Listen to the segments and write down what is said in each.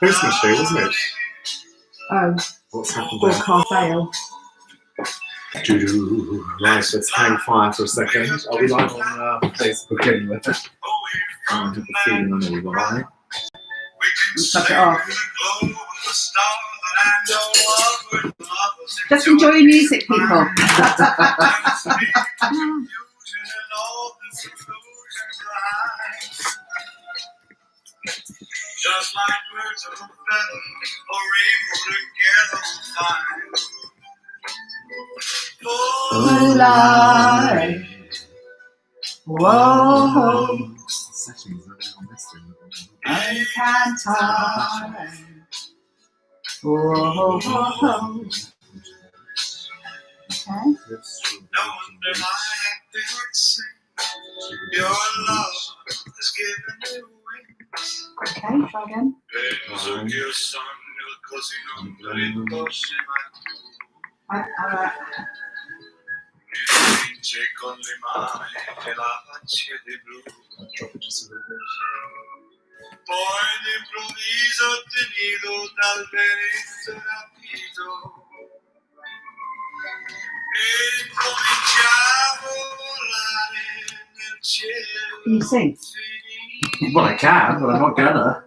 Postman show, wasn't it? Oh, What's happened there? car fail. Right, let's hang fire for a second. Are we live on Facebook anyway? I have the feeling I know we are. Shut it off. Just enjoy your music, people. Just like birds of a feather, a rainbow together fine. Whoa, Settings are on this thing. I can't time. Whoa. Okay. No wonder my happy heart sings. Your love has given me wings. Okay, try again. Penso che io sogno così non ritorni mai più. Mi vince con le mani e la faccia di blu. Poi d'improvviso tenido dal vento rapito. E cominciamo a volare nel cielo. Can you sing? Well, I can, but I'm not gonna.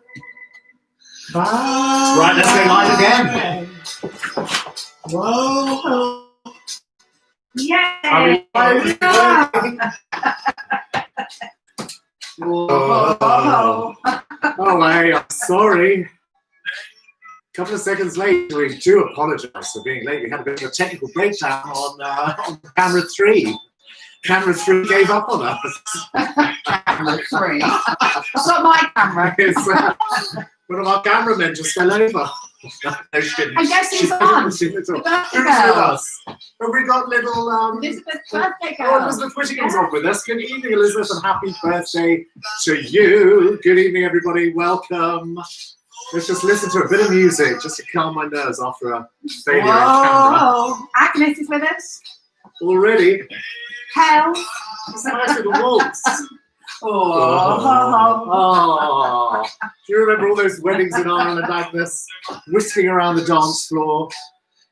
Bye. Right, let's go live again. Whoa. Yay! Are we live? Whoa. Oh, hey, I'm sorry. A couple of seconds late. We do apologise for being late. We had a bit of a technical breakdown on camera 3. Camera 3 gave up on us. Camera 3. It's not my camera. It's, one of our cameramen just fell over. No, she didn't. I guess She it's on. didn't at all. Birthday Who's with girl. us? Have we got little Elizabeth's birthday Oh, girl. Elizabeth Whittingham's on with us. Good evening, Elizabeth, and happy birthday to you. Good evening, everybody. Welcome. Let's just listen to a bit of music just to calm my nerves after a failure on camera. Whoa. Agnes is with us. Already, Helen. it's a nice little waltz. Oh. Oh. Do you remember all those weddings in Ireland, Agnes? Whisking around the dance floor.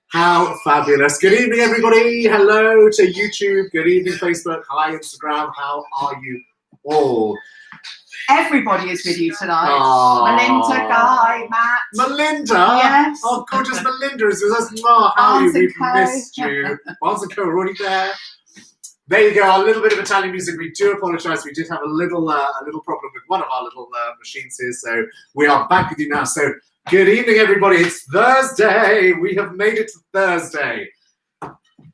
How fabulous. Good evening, everybody. Hello to YouTube. Good evening, Facebook. Hi, Instagram. How are you all? Everybody is with you tonight. Oh. Melinda, Guy, Matt. Melinda? Yes. Oh, gorgeous Melinda is with us. Oh, how Barnes we've and Co. missed you. Barnes and Co are already there. There you go, a little bit of Italian music. We do apologise. We did have a little problem with one of our little machines here, so we are back with you now. So, good evening, everybody. It's Thursday. We have made it to Thursday.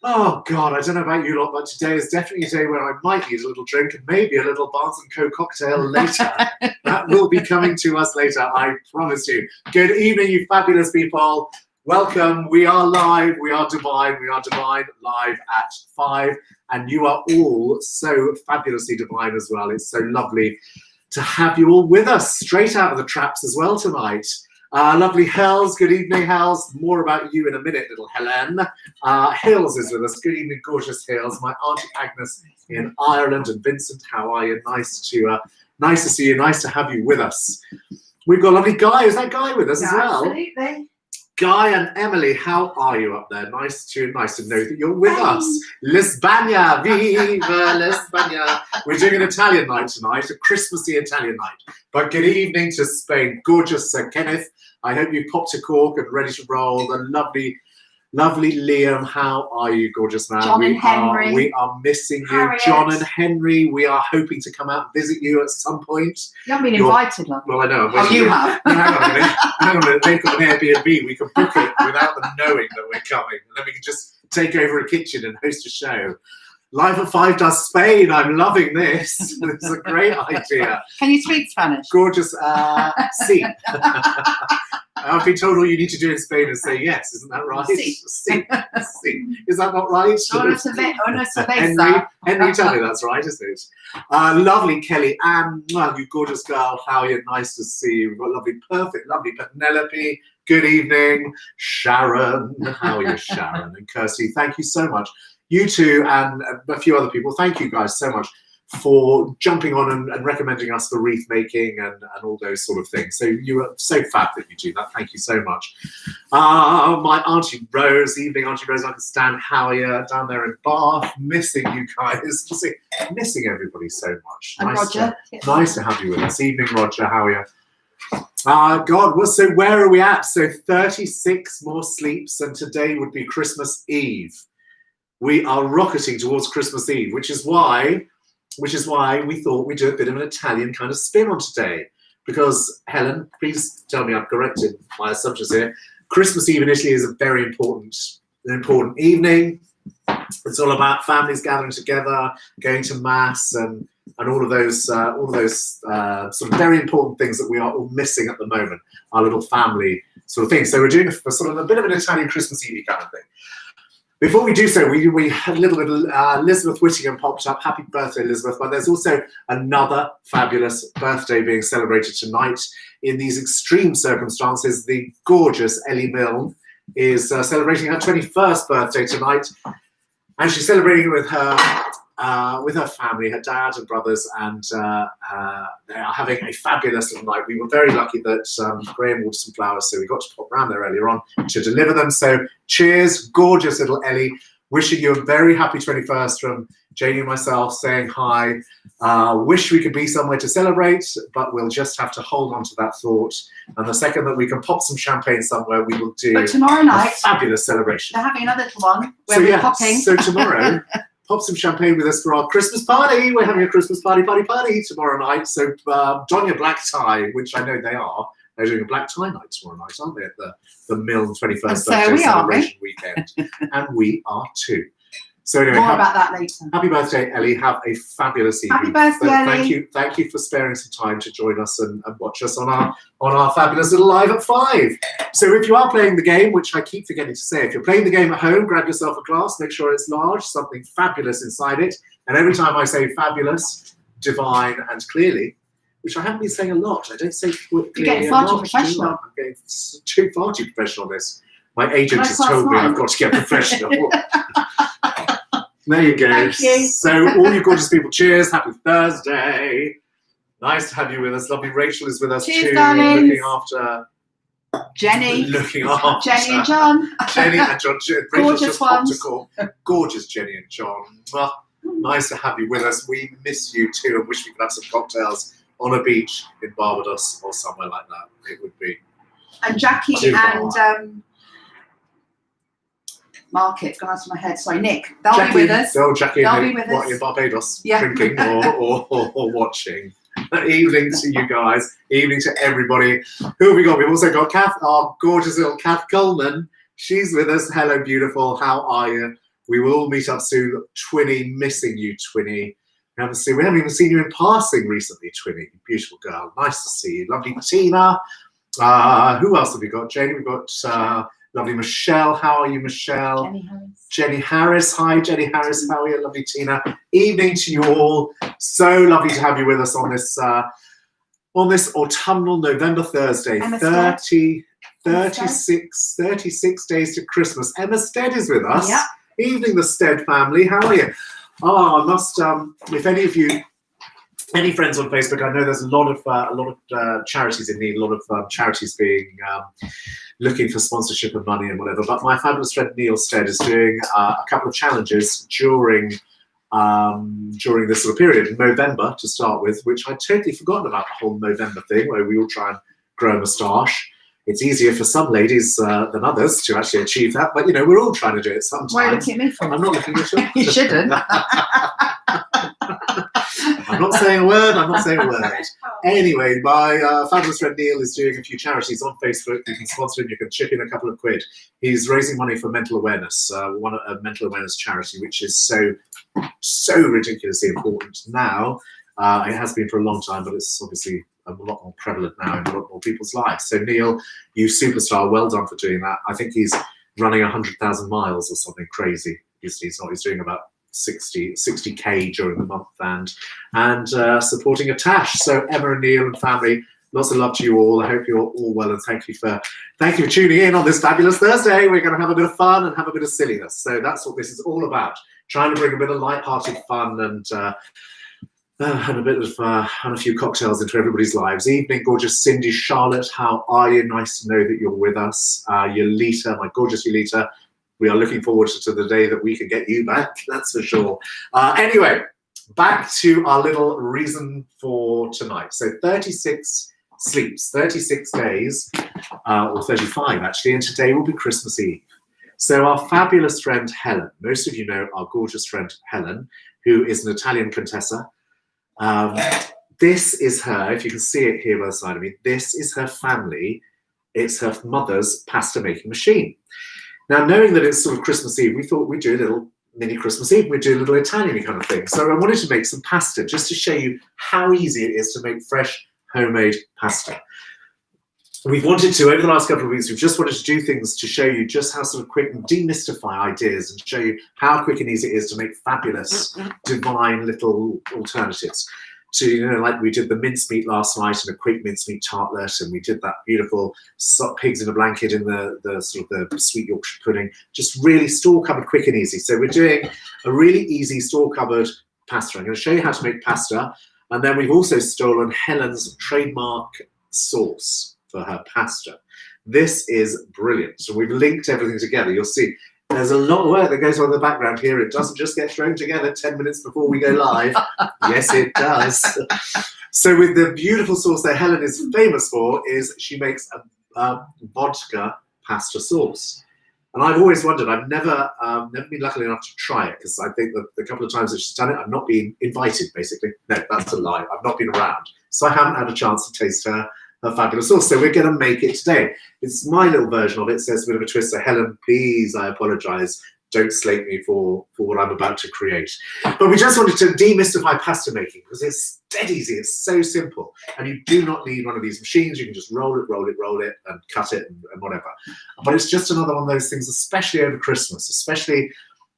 Oh God, I don't know about you lot, but today is definitely a day where I might need a little drink and maybe a little Barnes and Co cocktail later. That will be coming to us later, I promise you. Good evening, you fabulous people. Welcome. We are live. We are Devine. We are Devine live at 5. And you are all so fabulously divine as well. It's so lovely to have you all with us, straight out of the traps as well tonight. Lovely Hells, good evening, Hells. More about you in a minute, little Helen. Hills is with us. Good evening, gorgeous Hills. My Auntie Agnes in Ireland, and Vincent, how are you? Nice to see you. Nice to have you with us. We've got lovely Guy. Is that Guy with us as well? Absolutely. Guy and Emily, how are you up there? Nice to know that you're with us. L'Espagna, viva l'Espagna. We're doing an Italian night tonight, a Christmassy Italian night. But good evening to Spain. Gorgeous Sir Kenneth. I hope you popped a cork and ready to roll. The lovely Liam, how are you, gorgeous man? John and Henry. We are missing you. Harriet. John and Henry, we are hoping to come out and visit you at some point. You haven't been invited, love. Well, I know. Oh, you have. No, hang on a minute. Hang on a minute. They've got an Airbnb. We can book it without them knowing that we're coming. And then we can just take over a kitchen and host a show. Live at 5 does Spain. I'm loving this. This is a great idea. Can you speak Spanish? Gorgeous. Sí. I've been told all you need to do in Spain is say yes. Isn't that right? Sí. Sí. Sí. Is that not right? Una cerveza. Henry, tell me that's right, isn't it? Lovely Kelly Ann, you gorgeous girl. How are you? Nice to see you. We've got lovely Penelope. Good evening. Sharon. How are you, Sharon? And Kirsty, thank you so much. You two and a few other people, thank you guys so much for jumping on and recommending us for wreath making and all those sort of things. So you are so fab that you do that. Thank you so much. My Auntie Rose, evening Auntie Rose, Uncle Stan, how are you down there in Bath? Missing you guys, missing everybody so much. And Roger. Nice to have you with us. Evening Roger, how are you? God, well, so where are we at? So 36 more sleeps and today would be Christmas Eve. We are rocketing towards Christmas Eve, which is why we thought we'd do a bit of an Italian kind of spin on today. Because, Helen, please tell me I've corrected my assumptions here. Christmas Eve in Italy is a very important evening. It's all about families gathering together, going to mass, and all of those sort of very important things that we are all missing at the moment. Our little family sort of thing. So we're doing sort of a bit of an Italian Christmas Eve kind of thing. Before we do so, we had a little bit of Elizabeth Whittingham popped up. Happy birthday, Elizabeth. But there's also another fabulous birthday being celebrated tonight. In these extreme circumstances, the gorgeous Ellie Milne is celebrating her 21st birthday tonight. And she's celebrating with her family, her dad and brothers, and they are having a fabulous little night. We were very lucky that Graham ordered some flowers, so we got to pop around there earlier on to deliver them. So cheers, gorgeous little Ellie. Wishing you a very happy 21st from Janie and myself, saying hi. Wish we could be somewhere to celebrate, but we'll just have to hold on to that thought. And the second that we can pop some champagne somewhere, we will do But tomorrow night, a fabulous celebration. they're having another little one where we're popping. So tomorrow, pop some champagne with us for our Christmas party. We're having a Christmas party tomorrow night. So don your black tie, which I know they are. They're doing a black tie night tomorrow night, aren't they, at the Milne 21st birthday celebration weekend? And we are too. So anyway, more about that later. Happy birthday, Ellie. Have a fabulous evening. Happy birthday, Ellie. Thank you for sparing some time to join us and watch us on our fabulous little live at 5. So if you are playing the game, which I keep forgetting to say, if you're playing the game at home, grab yourself a glass, make sure it's large, something fabulous inside it. And every time I say fabulous, divine, and clearly, which I haven't been saying a lot. I don't say clearly. You're getting far too professional. I'm getting far too professional on this. My agent has told me I've got to get professional. There you go. Thank you. So all you gorgeous people, cheers. Happy Thursday. Nice to have you with us. Lovely Rachel is with us Cheers, too. darlings. Looking after Jenny. Jenny and John. Jenny and John. Rachel's Gorgeous just popped a ones. call. Gorgeous Jenny and John. Well, nice to have you with us. We miss you too and wish we could have some cocktails on a beach in Barbados or somewhere like that. It would be. And Jackie too and Mark, it's gone out of my head. Sorry, Nick. They'll be with us. Jackie They'll and be with Nick, us. in Barbados, Yeah. drinking or watching. Evening to you guys. Evening to everybody. Who have we got? We've also got Kath, our gorgeous little Kath Coleman. She's with us. Hello, beautiful. How are you? We will all meet up soon. Twinny, missing you, Twinny. We haven't even seen you in passing recently, Twinny. Beautiful girl. Nice to see you. Lovely Tina. Who else have we got? Janie, we've got lovely Michelle. How are you, Michelle? Jenny Harris. Jenny Harris. Hi, Jenny Harris. How are you? Lovely Tina. Evening to you all. So lovely to have you with us on this autumnal November Thursday. Emma 36 days to Christmas. Emma Stead is with us. Yep. Evening, the Stead family. How are you? Oh, I must. If any of you, any friends on Facebook, I know there's a lot of charities in need. A lot of charities being looking for sponsorship and money and whatever. But my fabulous friend Neil Stead is doing a couple of challenges during this sort of period, in November to start with, which I'd totally forgotten about the whole November thing, where we all try and grow a moustache. It's easier for some ladies than others to actually achieve that, but we're all trying to do it sometimes. Why are you looking at me for? I'm not looking at you. You shouldn't. I'm not saying a word. Anyway, my fabulous friend Neil is doing a few charities on Facebook. You can sponsor him. You can chip in a couple of quid. He's raising money for mental awareness, a mental awareness charity, which is so ridiculously important now. It has been for a long time, but it's obviously a lot more prevalent now in a lot more people's lives. So Neil, you superstar, well done for doing that. I think he's running 100,000 miles or something crazy. He's doing about 60k during the month and supporting a tash. So Emma and Neil and family, lots of love to you all. I hope you're all well, and thank you for tuning in on this fabulous Thursday. We're going to have a bit of fun and have a bit of silliness. So that's what this is all about. Trying to bring a bit of light-hearted fun and And a bit of and a few cocktails into everybody's lives. Evening, gorgeous Cindy, Charlotte, how are you? Nice to know that you're with us. Yolita, my gorgeous Yolita, we are looking forward to the day that we can get you back, that's for sure. Anyway, back to our little reason for tonight. So 36 sleeps, 36 days, or 35 actually, and today will be Christmas Eve. So our fabulous friend Helen, most of you know our gorgeous friend Helen, who is an Italian contessa. This is her, if you can see it here by the side of me, this is her family. It's her mother's pasta making machine. Now, knowing that it's sort of Christmas Eve, we thought we'd do a little mini Christmas Eve, we'd do a little Italian kind of thing. So I wanted to make some pasta just to show you how easy it is to make fresh homemade pasta. We've wanted to, over the last couple of weeks, we've just wanted to do things to show you just how sort of quick and demystify ideas and show you how quick and easy it is to make fabulous, divine little alternatives. To, you know, like we did the mincemeat last night and a quick mincemeat tartlet, and we did that beautiful pigs in a blanket in the sort of the sweet Yorkshire pudding. Just really store cupboard, quick and easy. So we're doing a really easy store cupboard pasta. I'm going to show you how to make pasta, and then we've also stolen Helen's trademark sauce for her pasta. This is brilliant. So we've linked everything together. You'll see there's a lot of work that goes on in the background here. It doesn't just get thrown together 10 minutes before we go live. Yes, it does. So with the beautiful sauce that Helen is famous for, is she makes a vodka pasta sauce. And I've always wondered, I've never been lucky enough to try it, because I think that the couple of times that she's done it, I've not been invited, basically. No, that's a lie. I've not been around. So I haven't had a chance to taste her fabulous sauce. So we're going to make it today. It's my little version of it. So it's a bit of a twist. So Helen, please, I apologize. Don't slate me for what I'm about to create. But we just wanted to demystify pasta making, because it's dead easy. It's so simple. And you do not need one of these machines. You can just roll it, and cut it and whatever. But it's just another one of those things, especially over Christmas, especially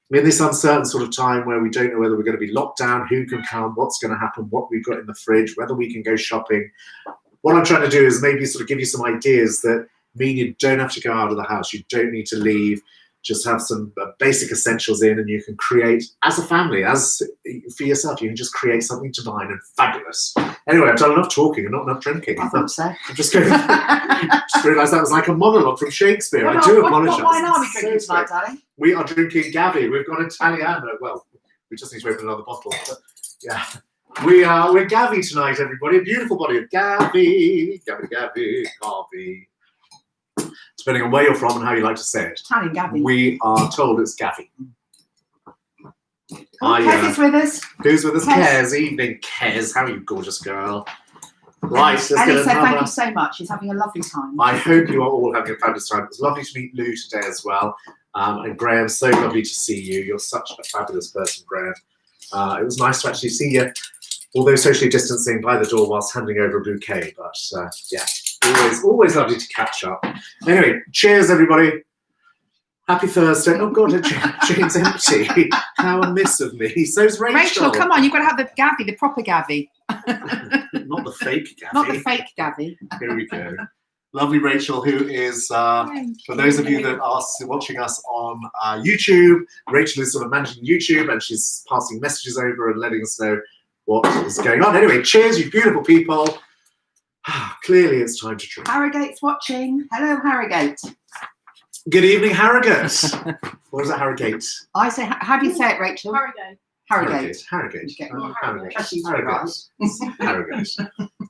in this uncertain sort of time where we don't know whether we're going to be locked down, who can come, what's going to happen, what we've got in the fridge, whether we can go shopping. What I'm trying to do is maybe sort of give you some ideas that mean you don't have to go out of the house. You don't need to leave. Just have some basic essentials in, and you can create, as a family, as for yourself, you can just create something divine and fabulous. Anyway, I've done enough talking and not enough drinking. I thought so. I'm just going just realised that was like a monologue from Shakespeare. I do apologise. What wine are we drinking tonight, darling? We are drinking Gavi. We've got Italiano. Well, we just need to open another bottle. But yeah. We're Gavi tonight, everybody. A beautiful body of Gavi, coffee. Depending on where you're from and how you like to say it. Italian Gavi. We are told it's Gavi. Kez is with us. Who's with us? Kez. Kez. Evening, Kez. How are you, gorgeous girl? Right, let's Ellie get said another. thank you so much. She's having a lovely time. I hope you are all having a fabulous time. It was lovely to meet Lou today as well. And Graham, so lovely to see you. You're such a fabulous person, Graham. It was nice to actually see you, although socially distancing, by the door whilst handing over a bouquet. But yeah, always lovely to catch up. Anyway, cheers, everybody. Happy Thursday. Oh, God, Jane's empty. How amiss of me. So's Rachel. Rachel, come on, you've got to have the Gavi, the proper Gavi. Not the fake Gavi. Not the fake Gavi. Here we go. Lovely Rachel, who is, for those of you that are watching us on YouTube, Rachel is sort of managing YouTube, and she's passing messages over and letting us know what is going on. Anyway, cheers, you beautiful people. Clearly it's time to drink. Harrogate's watching. Hello, Harrogate. Good evening, Harrogate. What is it, Harrogate? I say, how do you say it, Rachel? Harrogate. Harrogate. Harrogate. Okay. Harrogate. She's Harrogate. Harrogate.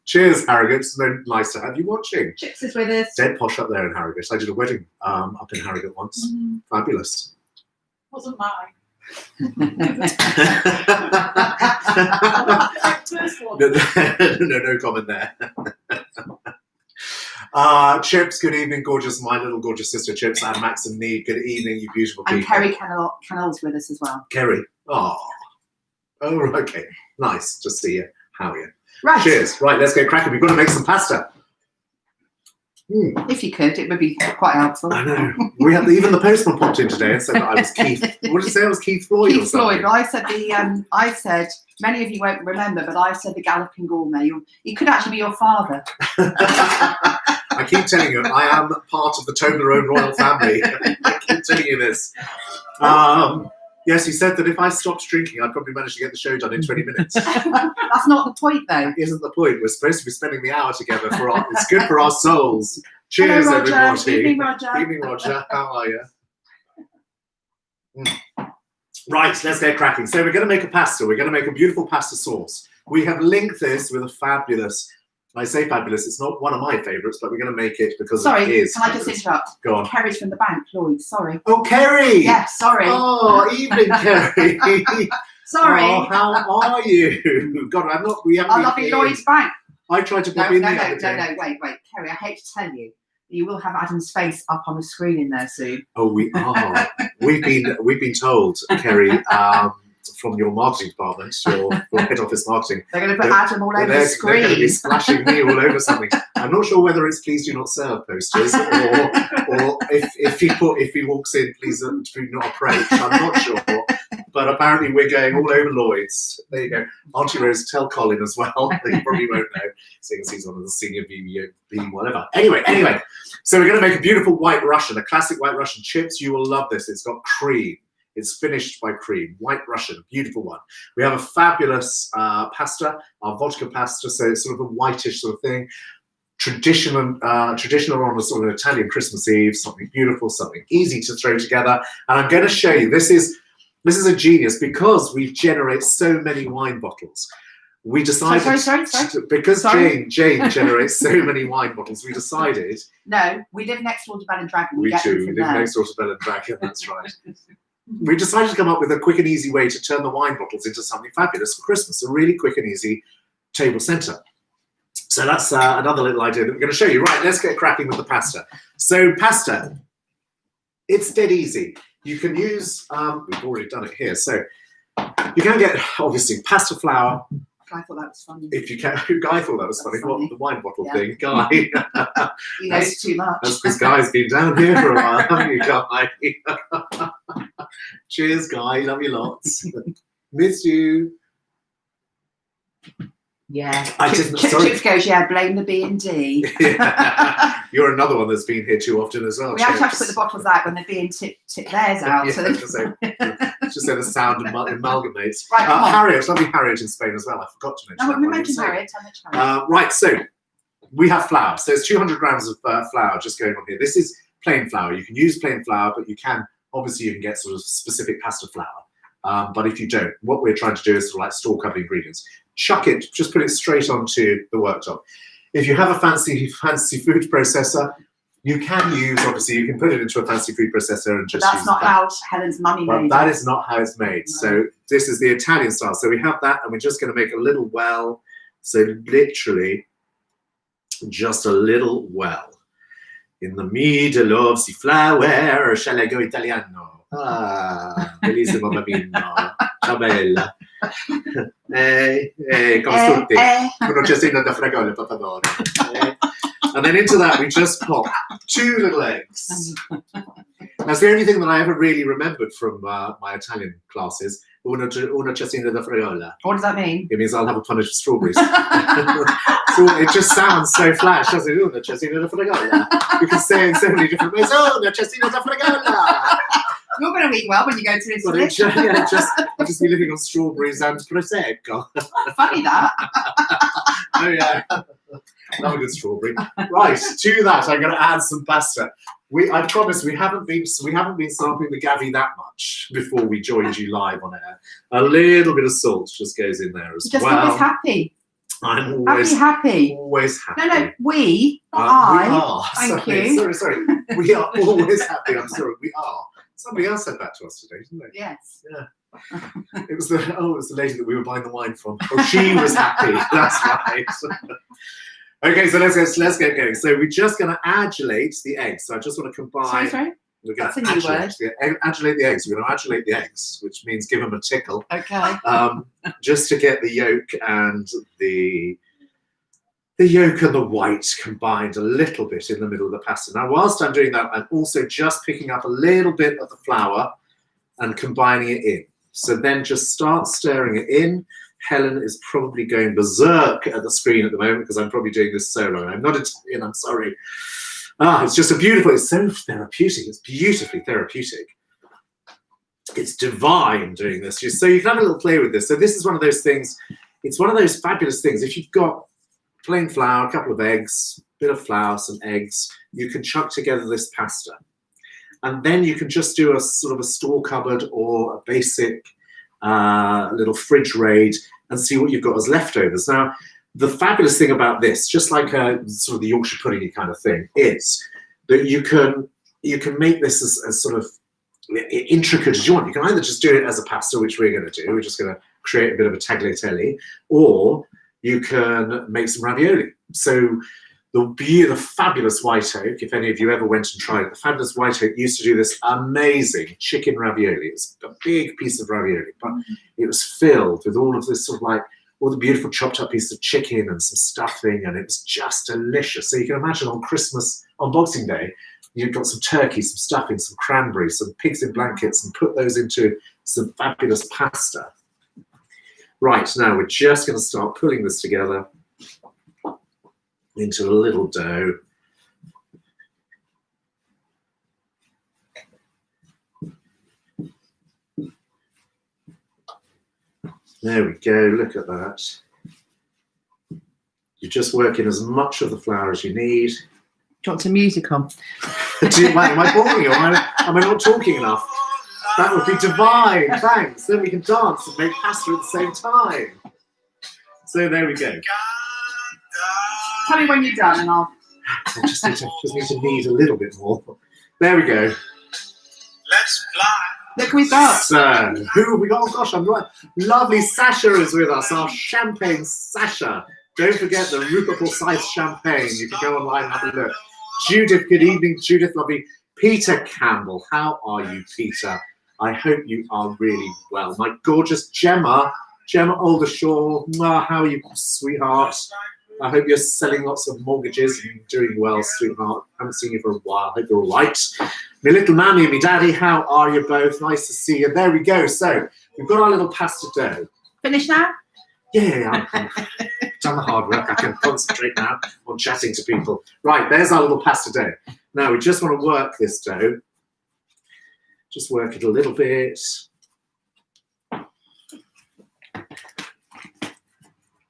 Cheers, Harrogate. It's so nice to have you watching. Chips is with us. Dead posh up there in Harrogate. I did a wedding up in Harrogate once. Fabulous. Wasn't mine. First one. No comment there. Chips, good evening, gorgeous, my little gorgeous sister Chips, and Max and Need, good evening, you beautiful people. And Kerry Cannell's with us as well. Kerry, oh, okay, nice to see you. How are you? Right. Cheers. Right, let's get cracking. We've got to make some pasta. If you could, it would be quite helpful. I know. We had even the postman popped in today and said that I was Keith. What did you say? I was Keith Floyd. Keith Floyd. I said I said many of you won't remember, but I said the Galloping Gourmet. He could actually be your father. I keep telling you, I am part of the Toblerone royal family. I keep telling you this. Yes, he said that if I stopped drinking, I'd probably manage to get the show done in 20 minutes. That's not the point, though. Isn't the point? We're supposed to be spending the hour together it's good for our souls. Cheers, Hello, Roger. everybody. Evening, Roger. Evening, Roger. How are you? Right, let's get cracking. So we're going to make a pasta. We're going to make a beautiful pasta sauce. We have linked this with a fabulous, I say fabulous, it's not one of my favourites, but we're going to make it because Sorry, it is can I just fabulous. interrupt? Go on. Kerry's from the bank, Lloyd. Sorry. Oh, Kerry! Yeah, sorry. Oh, evening, Kerry. Sorry. Oh, how are you? God, we haven't I been love you, here. Lloyd's bank. I tried to No, pop no, in no, the no, other day. wait. Kerry, I hate to tell you, you will have Adam's face up on the screen in there soon. Oh, we are. We've been told, Kerry, from your marketing department, your head office marketing, They're going to put Adam all over the they're screen. going to be splashing me all over something. I'm not sure whether it's "Please do not serve" posters or if he walks in, "Please do not approach." I'm not sure, but apparently we're going all over Lloyd's. There you go. Auntie Rose, tell Colin as well. He probably won't know, seeing as he's one of the senior BB whatever. Anyway, so we're going to make a beautiful White Russian, a classic White Russian chips. You will love this. It's got cream. It's finished by cream. White Russian, beautiful one. We have a fabulous pasta, our vodka pasta, so it's sort of a whitish sort of thing. Traditional on a sort of Italian Christmas Eve, something beautiful, something easy to throw together. And I'm going to show you, this is a genius because we generate so many wine bottles. We decided, Sorry. because Sorry. Jane generates so many wine bottles, we decided. No, we live next door to Bell and Dragon. We get them do, we from live there. next door to Bell and Dragon, that's right. We decided to come up with a quick and easy way to turn the wine bottles into something fabulous for Christmas, a really quick and easy table centre. So that's another little idea that we're going to show you. Right, let's get cracking with the pasta. So pasta, it's dead easy. You can use, we've already done it here, so you can get, obviously, pasta flour. I thought that was funny. If you can, Guy thought that was funny. That's funny. What, the wine bottle Yeah. thing, Guy. He knows too much. That's because Guy's been down here for a while, haven't you, Guy? Cheers, Guy. Love you lots. Miss you. Yeah. I didn't- sorry. Chips goes, yeah, blame the B&D. Yeah. You're another one that's been here too often as well. We have to Chips. put the bottles out when they're being tip theirs out. Yeah, so they... just so the sound amalgamates. Right, come on. Harriet, lovely Harriet in Spain as well. I forgot to mention No, that we while you mentioned were saying. Harriet. I mentioned Harriet. Right, so we have flour. So it's 200 grams of flour just going on here. This is plain flour. You can use plain flour, but you can get sort of specific pasta flour. But if you don't, what we're trying to do is sort of like store covered ingredients. Chuck it, just put it straight onto the worktop. If you have a fancy food processor, you can use, obviously, you can put it into a fancy food processor and just That's use not that. how Helen's mummy But made that it. is not how it's made. No. So this is the Italian style. So we have that, and we're just going to make a little well. So literally, just a little well. In the middle of the flower, shall I go Italiano? Ah, bellissimo bambino. Ciao bella. Come tutti. Uno cestino da fragola, papadoro. And then into that, we just pop 2 little eggs. That's the only thing that I ever really remembered from my Italian classes. Una cestino da fragola. What does that mean? It means I'll have a punch of strawberries. So it just sounds so flash, doesn't it? Una cestino da fragola. You can say it in so many different ways. Oh, una cestino da fragola. You're going to eat well when you go to But Italy. I'll just be living on strawberries and prosecco. Funny that. Oh yeah, love a good strawberry. Right, to that I'm going to add some pasta. I promise we haven't been sampling the Gavi that much before we joined you live on air. A little bit of salt just goes in there as Just well. always happy. I'm always Happy. always happy. No, we, not We I. are. Thank sorry, you. Sorry. We are always happy. I'm sorry. We are. Somebody else said that to us today, didn't they? Yes. It was the lady that we were buying the wine from. Oh, she was happy. That's right. Okay, so let's get going. So we're just going to adulate the eggs. So I just want to combine. Sorry. We're going That's a to new word. adulate the eggs. We're going to adulate the eggs, which means give them a tickle, Okay. just to get the yolk and the yolk and the white combined a little bit in the middle of the pasta. Now, whilst I'm doing that, I'm also just picking up a little bit of the flour and combining it in. So then just start stirring it in. Helen is probably going berserk at the screen at the moment because I'm probably doing this solo. I'm not Italian, I'm sorry. It's just it's so therapeutic. It's beautifully therapeutic. It's Devine doing this. So you can have a little play with this. So this is one of those things. It's one of those fabulous things. If you've got plain flour, a couple of eggs, bit of flour, some eggs, you can chuck together this pasta. And then you can just do a sort of a store cupboard or a basic little fridge raid and see what you've got as leftovers. Now, the fabulous thing about this, just like a sort of the Yorkshire pudding kind of thing, is that you can make this as sort of intricate as you want. You can either just do it as a pasta, which we're going to do. We're just going to create a bit of a tagliatelle, or you can make some ravioli. So the fabulous White Oak, if any of you ever went and tried it, the fabulous White Oak used to do this amazing chicken ravioli. It's a big piece of ravioli, but it was filled with all of this sort of like all the beautiful chopped up pieces of chicken and some stuffing, and it was just delicious. So you can imagine on Christmas, on Boxing Day, you've got some turkey, some stuffing, some cranberries, some pigs in blankets, and put those into some fabulous pasta. Right, now we're just going to start pulling this together into a little dough. There we go, look at that. You're just working as much of the flour as you need. Do you want some music on? Am I boring you? Am I not talking enough? That would be divine, thanks. Then we can dance and make pasta at the same time. So there we go. Tell me when you're done and I'll... I just need to knead a little bit more. There we go. Let's fly. Look, we've got... So, who have we got? Oh gosh, I'm right. Lovely Sasha is with us, our champagne Sasha. Don't forget the Rupert Forsyth champagne. You can go online and have a look. Judith, good evening, Judith, lovely. Peter Campbell, how are you, Peter? I hope you are really well. My gorgeous Gemma Aldershaw, how are you, sweetheart? I hope you're selling lots of mortgages and doing well, sweetheart. I haven't seen you for a while. I hope you're all right. My little mammy and my daddy, how are you both? Nice to see you. There we go. So we've got our little pasta dough. Finish now? Yeah, I've done the hard work. I can concentrate now on chatting to people. Right, there's our little pasta dough. Now we just want to work this dough. Just work it a little bit.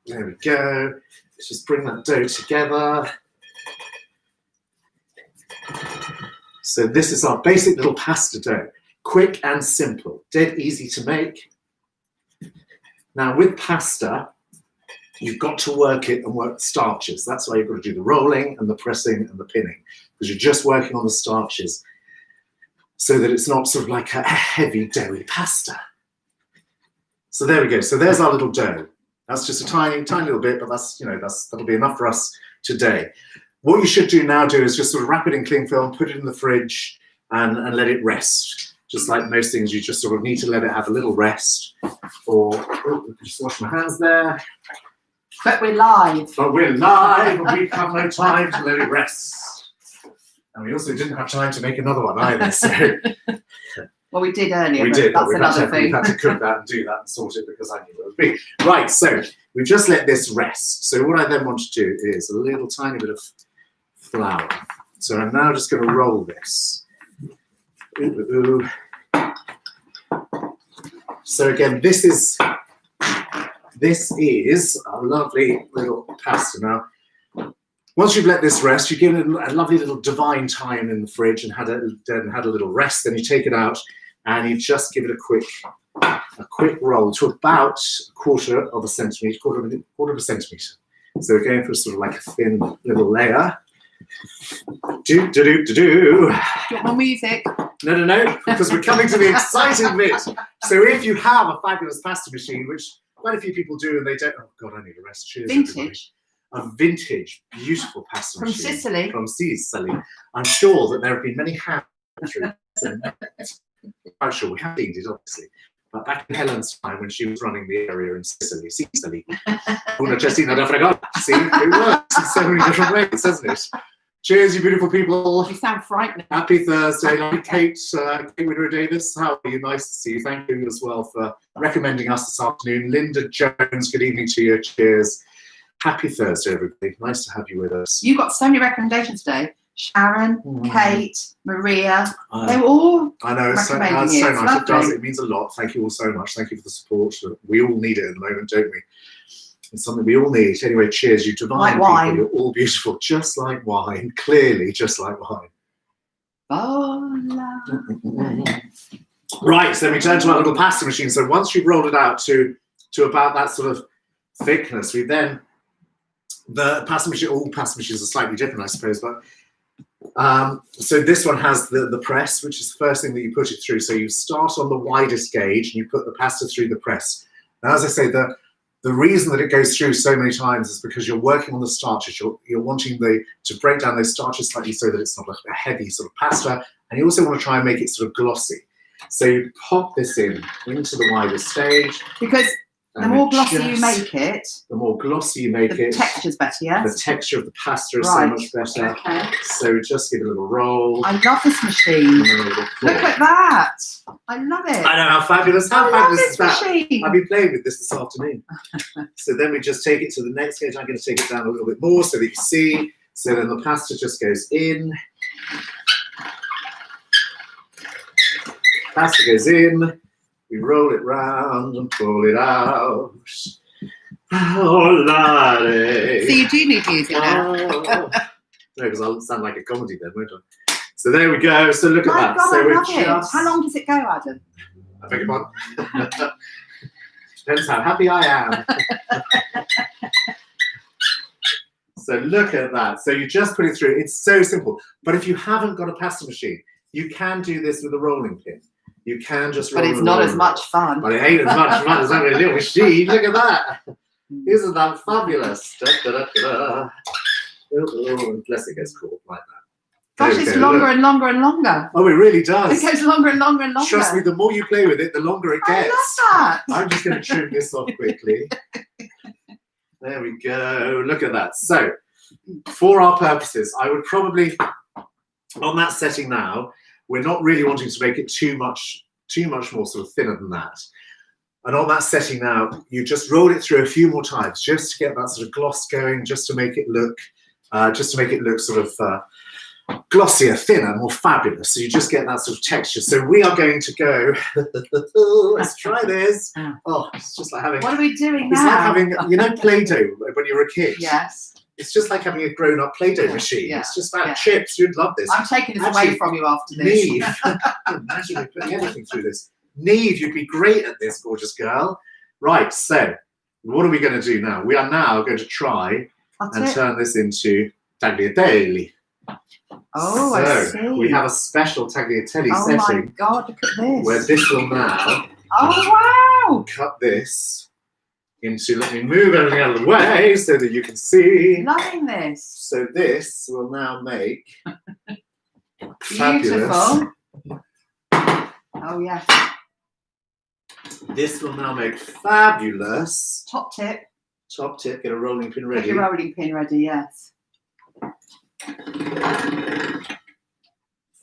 There we go. Let's just bring that dough together. So this is our basic little pasta dough. Quick and simple, dead easy to make. Now with pasta, you've got to work it and work the starches. That's why you've got to do the rolling and the pressing and the pinning, because you're just working on the starches so that it's not sort of like a heavy doughy pasta. So there we go. So there's our little dough. That's just a tiny, tiny little bit, but that'll be enough for us today. What you should now do is just sort of wrap it in cling film, put it in the fridge, and let it rest. Just like most things, you just sort of need to let it have a little rest. Or just wash my hands there. But we're live. But we're live, and we have no time to let it rest. And we also didn't have time to make another one either. So Well, we did earlier. we did. That's another thing. We had to cook that and do that and sort it because I knew it would be. Right, so we just let this rest. So what I then want to do is a little tiny bit of flour. So I'm now just going to roll this. Ooh. So again, this is a lovely little pasta. Now, once you've let this rest, you give it a lovely little Devine time in the fridge and had a little rest. Then you take it out and you just give it a quick roll to about a quarter of a centimetre. So we're going for sort of like a thin little layer. Do. Do you want more music? No, because we're coming to the exciting bit. So if you have a fabulous pasta machine, which quite a few people do, and they don't, oh God, I need a rest. Cheers, Vintage. everybody. A vintage, beautiful pasta From machine. Sicily. From Sicily. I'm sure that there have been many hands through. I'm sure we have cleaned it, obviously. But back in Helen's time, when she was running the area in Sicily, una cestina da fregata. See, it works in so many different ways, doesn't it? Cheers, you beautiful people. You sound frightening. Happy Thursday. Kate Winter Davis, how are you? Nice to see you. Thank you as well for recommending us this afternoon. Linda Jones, good evening to you. Cheers. Happy Thursday, everybody. Nice to have you with us. You got so many recommendations today. Sharon, Mm. Kate, Maria, they I were all know, it's so, recommending that's so it. It's nice. It does. lovely. It means a lot. Thank you all so much. Thank you for the support. We all need it at the moment, don't we? It's something we all need. Anyway, cheers, you divine Like people. wine. You're all beautiful, just like wine. Clearly, just like wine. Right, so then we turn to our little pasta machine. So once you've rolled it out to about that sort of thickness, we then, the pasta machine, all pasta machines are slightly different, I suppose, but so this one has the press, which is the first thing that you put it through. So you start on the widest gauge and you put the pasta through the press. Now, as I say, the reason that it goes through so many times is because you're working on the starches. You're wanting to break down those starches slightly so that it's not a heavy sort of pasta. And you also want to try and make it sort of glossy. So you pop this into the widest stage. Because the more glossy you make it, the more glossy you make the it, texture's better, yes? the texture of the pasta is so Right. much better. Okay. So just give it a little roll. I love this machine. and then a little pour. Look at that. I love it. I know, how fabulous. How I love fabulous this is that? machine. I've been playing with this afternoon. So then we just take it to the next gauge. I'm going to take it down a little bit more so that you see. So then the pasta just goes in. Pasta goes in. We roll it round and pull it out. Oh, laddie. So you do need music now. No, because I'll sound like a comedy then, won't I? So there we go. So look at My that. God, So I we're love it. just... How long does it go, Adam? I beg your pardon? Depends how happy I am. So look at that. So you just put it through. It's so simple. But if you haven't got a pasta machine, you can do this with a rolling pin. You can just roll. But it's with a not as rolling much pin. fun. But it ain't as much fun as having a little machine. Look at that. Isn't that fabulous? Da, da, da, da. Oh, unless it gets caught like that. Gosh, There we it's go, longer look. and longer and longer. Oh, it really does. It goes longer and longer and longer. Trust me, the more you play with it, the longer it I gets. love that. I'm just going to trim this off quickly. There we go. Look at that. So, for our purposes, I would probably, on that setting now, we're not really wanting to make it too much more sort of thinner than that. And on that setting now, you just roll it through a few more times just to get that sort of gloss going, just to make it look sort of glossier, thinner, more fabulous. So you just get that sort of texture. So we are going to go, let's try this. Oh, it's just like having, What are we doing it's now? like having, you know, Play-Doh when you were a kid. Yes. It's just like having a grown-up Play-Doh Yeah, machine. yeah, It's just about yeah. chips. You'd love this. I'm taking this Actually, away from you after this. Neve, imagine me putting everything through this. Neve, you'd be great at this, gorgeous girl. Right, so what are we going to do now? We are now going to try Cut and it. turn this into tagliatelle. Oh, so I see. we have a special tagliatelle Oh my setting God, look at this. where this will now Oh, wow. cut this into, let me move everything out of the way so that you can see. Loving this. So this will now make fabulous. Beautiful. Oh, yes. This will now make fabulous. Top tip. Top tip, get a rolling pin Get ready. your rolling pin ready, yes.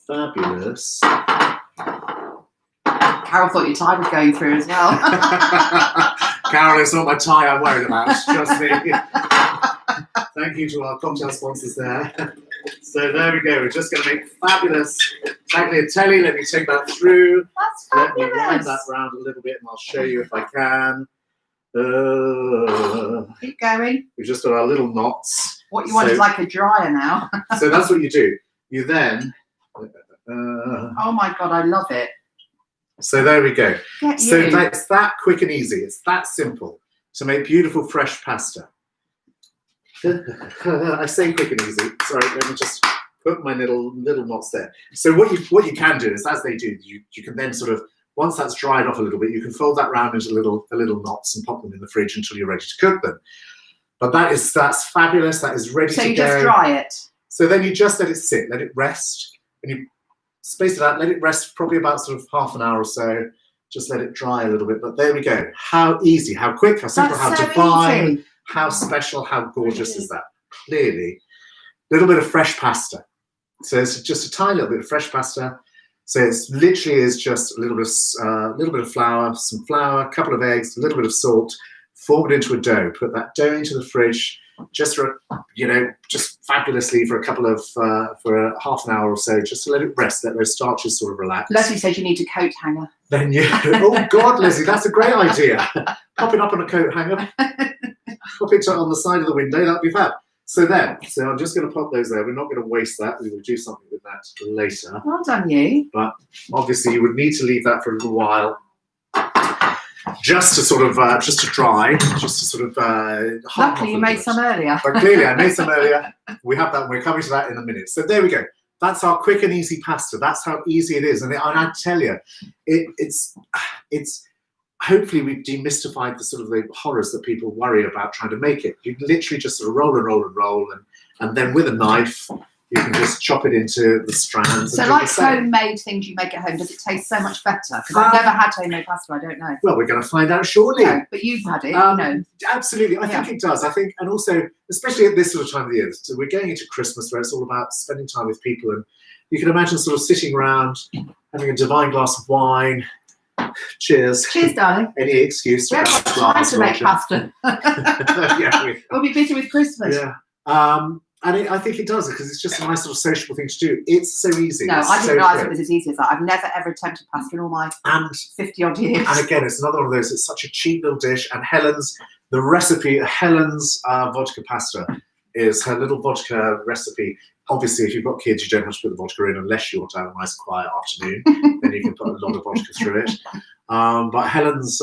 Fabulous. Carol thought your tie was going through as well. Carol, it's not my tie I'm worried about, trust me. Thank you to our cocktail sponsors there. So there we go, we're just going to make fabulous tagliatelle. Let me take that through. That's Let me fabulous. wind that round a little bit and I'll show you if I can. Keep going. We've just got our little knots. What you want So- is like a dryer now. So that's what you do. You then, Oh my God, I love it. so there we go. Get So you. that's that quick and easy. It's that simple to make beautiful fresh pasta. I say quick and easy. Sorry, let me just put my little knots there. So what you can do is, as they do, you can then sort of, once that's dried off a little bit, you can fold that round into the little knots and pop them in the fridge until you're ready to cook them. But that's fabulous. That is ready So to you go. just dry it. So then you just let it sit, let it rest, and you space it out, let it rest probably about sort of half an hour or so. Just let it dry a little bit. But there we go. How easy, how quick, how simple, That's how so divine, easy. how special, how gorgeous is that? Clearly, a little bit of fresh pasta. So it's just a tiny little bit of fresh pasta. So it's literally is just a little bit of flour, some flour, a couple of eggs, a little bit of salt. Form it into a dough. Put that dough into the fridge just for, just fabulously for a couple of, for a half an hour or so, just to let it rest, let those starches sort of relax. Leslie says you need a coat hanger. Then oh God, Leslie, that's a great idea. Pop it up on a coat hanger. Pop it on the side of the window, that'd be fab. So I'm just going to pop those there. We're not going to waste that. We will do something with that later. Well done, you. But obviously you would need to leave that for a little while. Just to sort of, just to dry, just to sort of harden Luckily you off a made little some earlier. But clearly I made some earlier. We have that, we're coming to that in a minute. So there we go. That's our quick and easy pasta. That's how easy it is. And I tell you, it's hopefully we've demystified the sort of the horrors that people worry about trying to make it. You literally just sort of roll and roll and roll, and then with a knife, you can just chop it into the strands. So like homemade things you make at home, does it taste so much better? Because I've never had homemade pasta, I don't know. Well, we're going to find out shortly. No, but you've had it, Absolutely, I think it does. I think, and also, especially at this sort of time of the year, so we're going into Christmas where it's all about spending time with people, and you can imagine sort of sitting around, having a divine glass of wine. Cheers. Cheers, darling. Any excuse We haven't got time to make pasta. Yeah, We'll be busy with Christmas. Yeah. And I think it does, because it's just a nice sort of sociable thing to do. It's so easy. No, I didn't realise it was as easy as that. I've never ever attempted pasta in all my 50-odd years. And again, it's another one of those, it's such a cheap little dish. And the recipe, Helen's vodka pasta is her little vodka recipe. Obviously, if you've got kids, you don't have to put the vodka in unless you want to have a nice quiet afternoon. Then you can put a lot of vodka through it. But Helen's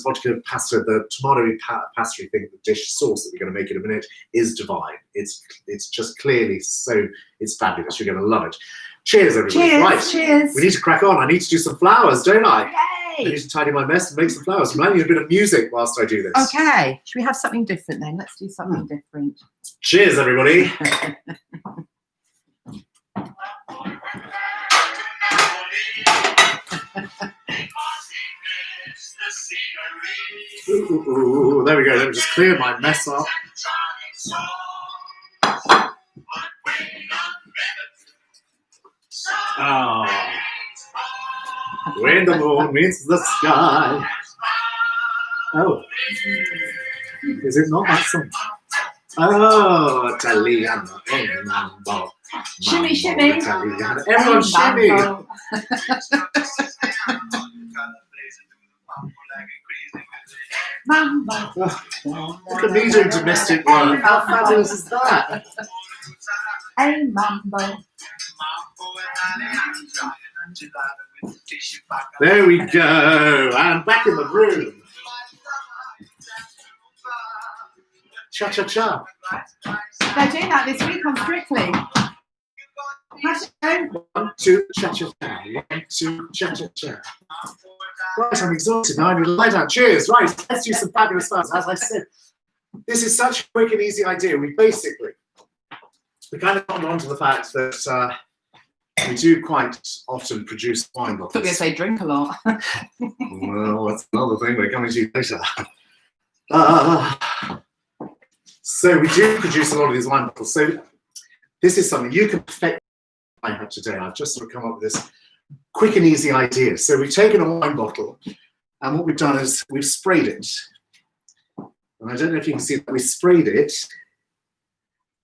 vodka pasta, the tomato pasta thing, the dish sauce that we're going to make in a minute, is divine. It's just clearly so, it's fabulous. You're going to love it. Cheers, everybody. Cheers, right. Cheers. We need to crack on. I need to do some flowers, don't I? Yay! I need to tidy my mess and make some flowers. I need a bit of music whilst I do this. Okay. Should we have something different then? Let's do something different. Cheers, everybody. Ooh, there we go. Let me just clear my mess up. Oh. When the moon meets the sky. Oh. Is it not that song? Oh, Italiano e mambo. Shimmy, shimmy. Italiano. Everyone shimmy. Mambo. Look at me doing domestic work. How fabulous is that? Hey, mambo. There we go. I'm back in the room. Cha cha cha. They're doing that this week on Strictly. One, two, cha cha cha. One, two, cha cha cha. Right, I'm exhausted now. I need to lie down. Cheers. Right, let's do some fabulous stuff. As I said, this is such a quick and easy idea. We kind of got on to the fact that we do quite often produce wine bottles. I thought you were going to say drink a lot. Well, that's another thing we're coming to later. So we do produce a lot of these wine bottles. So this is something you can perfect. I have today. I've just sort of come up with this quick and easy idea. So we've taken a wine bottle, and what we've done is we've sprayed it. And I don't know if you can see that we sprayed it,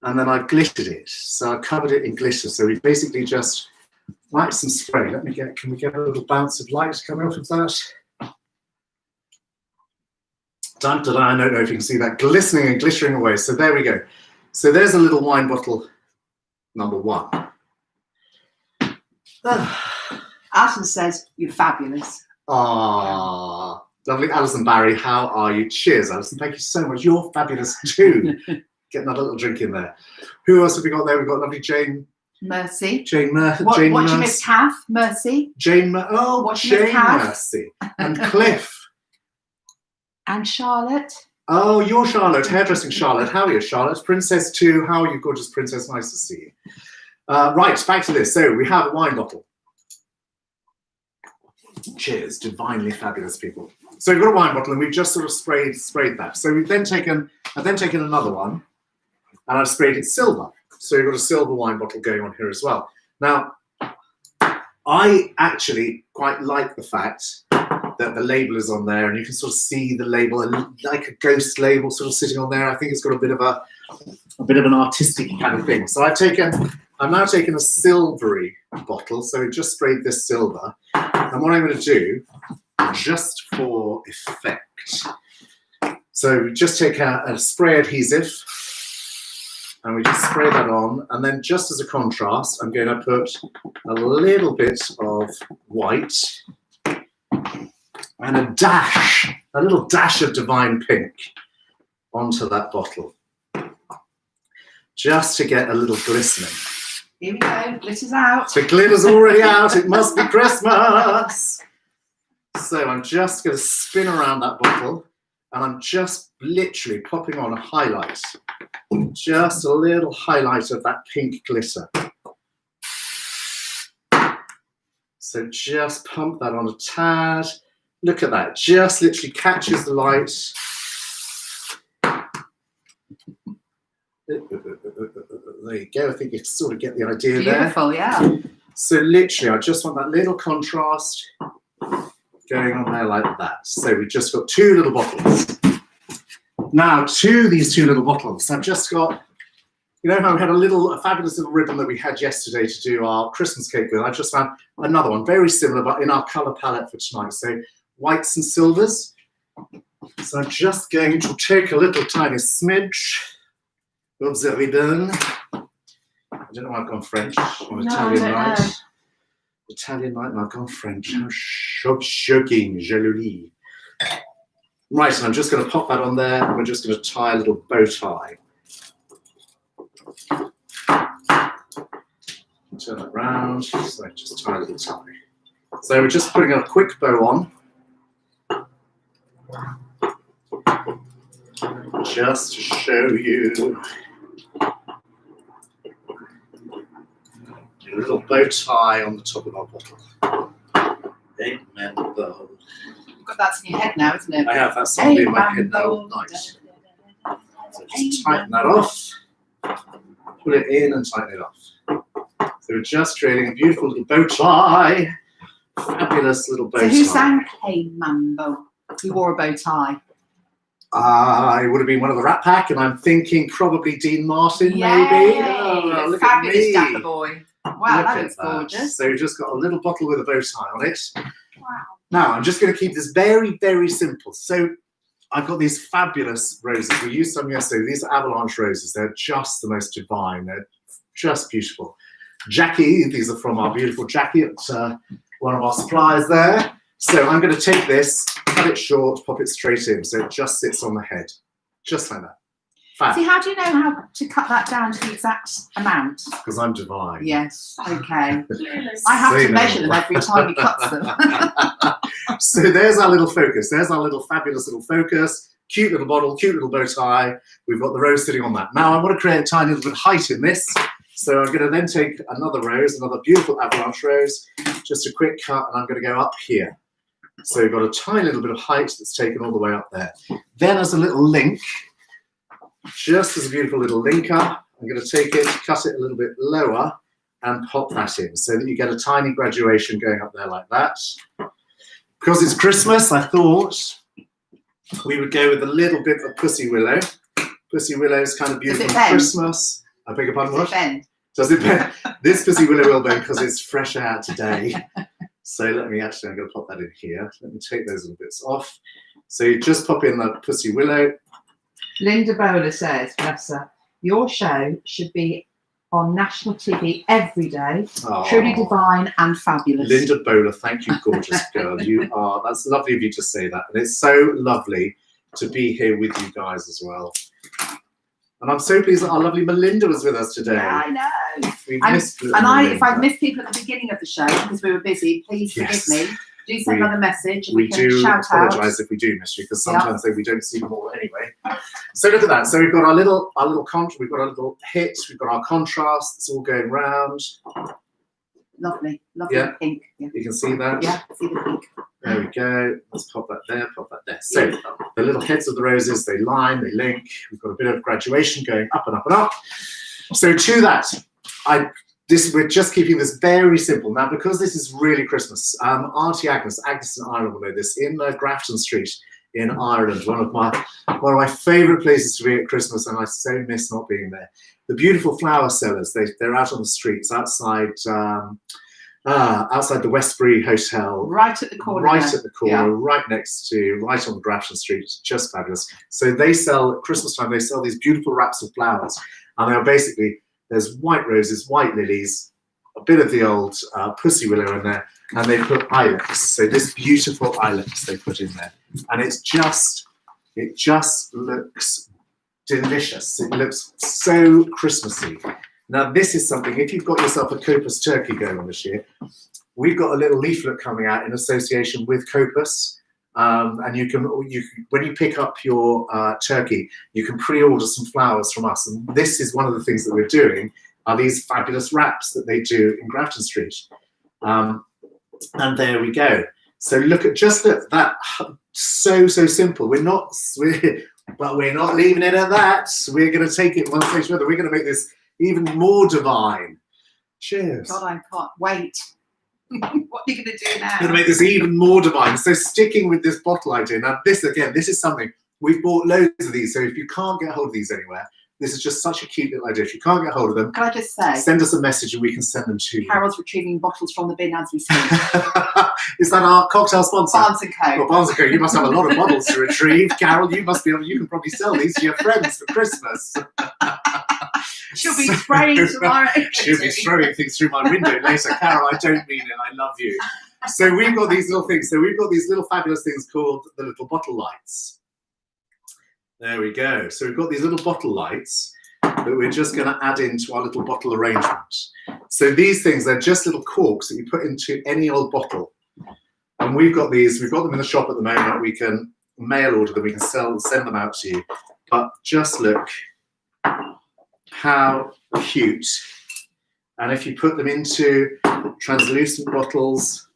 and then I've glittered it. So I've covered it in glitter. So we basically just wiped some spray. Can we get a little bounce of light coming off of that? Dun, dun, dun. I don't know if you can see that glistening and glittering away. So there we go. So there's a little wine bottle number one. Alison says, you're fabulous. Ah, lovely. Alison Barry, how are you? Cheers, Alison. Thank you so much. You're fabulous too. Getting that little drink in there. Who else have we got there? We've got lovely Jane. Mercy. Jane Mercy. Watching Miss Kath. Mercy. Watching Jane Mercy. And Cliff. And Charlotte. Oh, you're Charlotte. Hairdressing Charlotte. How are you, Charlotte? Princess 2. How are you, gorgeous princess? Nice to see you. Right, back to this. So we have a wine bottle. Cheers, divinely fabulous people. So we've got a wine bottle, and we've just sort of sprayed that. So I've then taken another one, and I've sprayed it silver. So you've got a silver wine bottle going on here as well. Now, I actually quite like the fact that the label is on there, and you can sort of see the label, and like a ghost label sort of sitting on there. I think it's got a bit of an artistic kind of thing. So I'm now taking a silvery bottle, so we just sprayed this silver. And what I'm going to do, just for effect, so we just take a spray adhesive, and we just spray that on, and then just as a contrast, I'm going to put a little bit of white and a little dash of Devine pink onto that bottle, just to get a little glistening. Here we go, glitter's out. The glitter's already out, it must be Christmas. So I'm just going to spin around that bottle, and I'm just literally popping on a highlight. Just a little highlight of that pink glitter. So just pump that on a tad. Look at that, just literally catches the light. There you go, I think you sort of get the idea there. Beautiful, yeah. So literally, I just want that little contrast going on there like that. So we've just got 2 little bottles. Now, to these 2 little bottles, I've just got, you know how we had a fabulous little ribbon that we had yesterday to do our Christmas cake with? I just found another one, very similar, but in our colour palette for tonight. So whites and silvers. So I'm just going to take a little tiny smidge of the ribbon. I don't know why I've gone French on Italian night. Italian night and I've gone French. How shocking, jaloux. Right, and I'm just going to pop that on there, and we're just going to tie a little bow tie. Turn that round, so just tie a little tie. So we're just putting a quick bow on. Just to show you. A little bow tie on the top of our bottle. Amen, bow. You've got that in your head now, isn't it? I have, that's something in my head now all night. So just tighten that off, pull it in and tighten it off. So we're just creating a beautiful little bow tie. Fabulous little bow tie. So who sang Hey Mambo? Who wore a bow tie? I would have been one of the Rat Pack, and I'm thinking probably Dean Martin, maybe. Oh, look at Fabulous me. Dapper boy. Wow, Look that at looks gorgeous. So we've just got a little bottle with a bow tie on it. Wow. Now, I'm just going to keep this very, very simple. So I've got these fabulous roses. We used some yesterday. These are avalanche roses. They're just the most divine. They're just beautiful. Jackie, these are from our beautiful Jackie at one of our suppliers there. So I'm going to take this, cut it short, pop it straight in. So it just sits on the head, just like that. Fab. See, how do you know how to cut that down to the exact amount? Because I'm divine. Yes, okay. Clearly. I have Say to no measure them more. every time he cuts them. So there's our little focus. There's our little fabulous little focus. Cute little bottle, cute little bow tie. We've got the rose sitting on that. Now I want to create a tiny little bit of height in this. So I'm going to then take another rose, another beautiful avalanche rose, just a quick cut, and I'm going to go up here. So you've got a tiny little bit of height that's taken all the way up there. Then as a little link, just as a beautiful little linker, I'm going to take it, cut it a little bit lower, and pop that in so that you get a tiny graduation going up there like that. Because it's Christmas, I thought we would go with a little bit of Pussy Willow. Pussy Willow is kind of beautiful for Christmas. I beg your pardon, what? Does it bend? This Pussy Willow will bend because it's fresh out today. So let me actually, I'm going to pop that in here. Let me take those little bits off. So you just pop in the Pussy Willow. Linda Bowler says, bless her, your show should be on national TV every day. Oh. Truly divine and fabulous. Linda Bowler, thank you, gorgeous girl. You are, that's lovely of you to say that. And it's so lovely to be here with you guys as well. And I'm so pleased that our lovely Melinda was with us today. Yeah, I know. We've And missed if Melinda. I've missed people at the beginning of the show because we were busy, please Yes. forgive me. Do send We- another message. And We can do shout apologise out. if we do miss you, because sometimes we don't see them all anyway. So look at that. So we've got our little we've got our little hit, we've got our contrast, it's all going round. Lovely, Yeah. pink. Yeah. You can see that. Yeah, see the pink. There we go. Let's pop that there, pop that there. So the little heads of the roses, they line, they link. We've got a bit of graduation going up and up and up. So to that, we're just keeping this very simple. Now, because this is really Christmas, Auntie Agnes in Ireland will know this, in Grafton Street in Ireland, one of my favourite places to be at Christmas, and I so miss not being there. The beautiful flower sellers, they're out on the streets outside outside the Westbury Hotel. Right at the corner. Right at the corner, Yeah. right on Grafton Street. It's just fabulous. So they sell, at Christmas time, they sell these beautiful wraps of flowers. And they're basically, there's white roses, white lilies, a bit of the old pussy willow in there, and they put ilex. So this beautiful ilex they put in there. And it just looks delicious. It looks so Christmassy. Now, this is something, if you've got yourself a Copus turkey going on this year, we've got a little leaflet coming out in association with Copus. And you can, when you pick up your turkey, you can pre-order some flowers from us. And this is one of the things that we're doing, are these fabulous wraps that they do in Grafton Street. And there we go. So look at that. So simple. We're not leaving it at that. We're going to take it one stage further. We're going to make this even more divine. Cheers. God, I can't wait. What are you going to do now? I'm going to make this even more divine. So sticking with this bottle idea. Now this, again, this is something, we've bought loads of these. So if you can't get hold of these anywhere, this is just such a cute little idea. If you can't get hold of them, Can I just say, send us a message and we can send them to you. Carol's retrieving bottles from the bin as we speak. Is that our cocktail sponsor? Barnes and Co. Well, Barnes & Co, you must have a lot of bottles to retrieve. Carol, you can probably sell these to your friends for Christmas. She'll be spraying tomorrow. She'll be throwing things through my window later. Carol, I don't mean it. I love you. So we've got these little things. So we've got these little fabulous things called the little bottle lights. There we go. So we've got these little bottle lights that we're just going to add into our little bottle arrangement. So these things, they're just little corks that you put into any old bottle. And we've got these. We've got them in the shop at the moment. We can mail order them. We can send them out to you. But just look how cute. And if you put them into translucent bottles,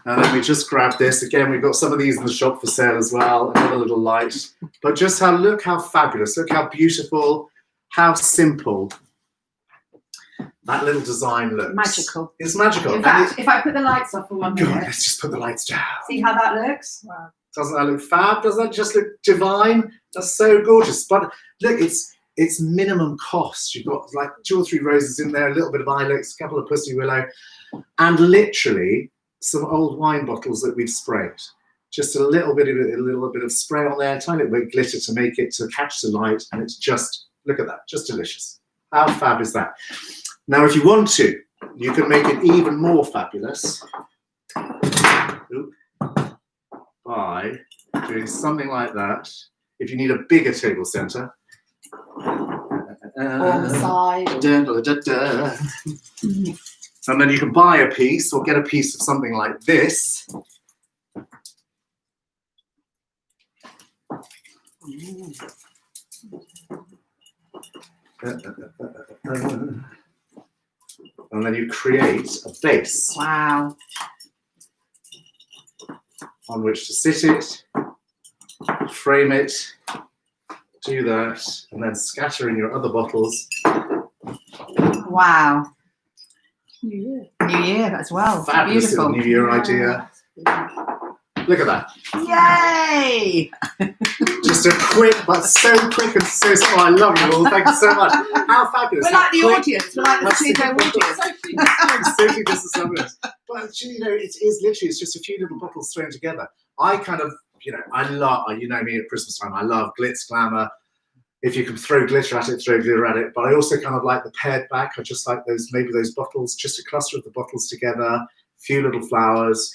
and then we just grab this. Again, we've got some of these in the shop for sale as well. Another little light. But just look how fabulous, look how beautiful, how simple that little design looks. Magical. It's magical. In fact, if I put the lights off for 1 minute. God, let's just put the lights down. See how that looks? Wow. Doesn't that look fab? Doesn't that just look divine? That's so gorgeous. But look, it's minimum cost. You've got like 2 or 3 roses in there, a little bit of ilex, a couple of pussy willow, and literally some old wine bottles that we've sprayed. Just a little bit of spray on there, tiny little bit of glitter to catch the light, and it's just, look at that, just delicious. How fab is that? Now, if you want to, you can make it even more fabulous by doing something like that. If you need a bigger table centre. On the side. And then you can buy a piece or get a piece of something like this. And then you create a base Wow. on which to sit it, frame it, do that, and then scatter in your other bottles. Wow. New Year. New Year as well. Fabulous Beautiful. little New Year idea. Look at that. Yay! Just a quick, but so quick and so small. I love you all. Thank you so much. How fabulous. We're like the Quick, audience. We're like the studio audience. Social distance numbers. But you know, it is literally, it's just a few little bottles thrown together. I kind of, I love, you know me at Christmas time, I love glitz, glamour. If you can throw glitter at it, throw glitter at it. But I also kind of like the pared back. I just like maybe those bottles, just a cluster of the bottles together, a few little flowers.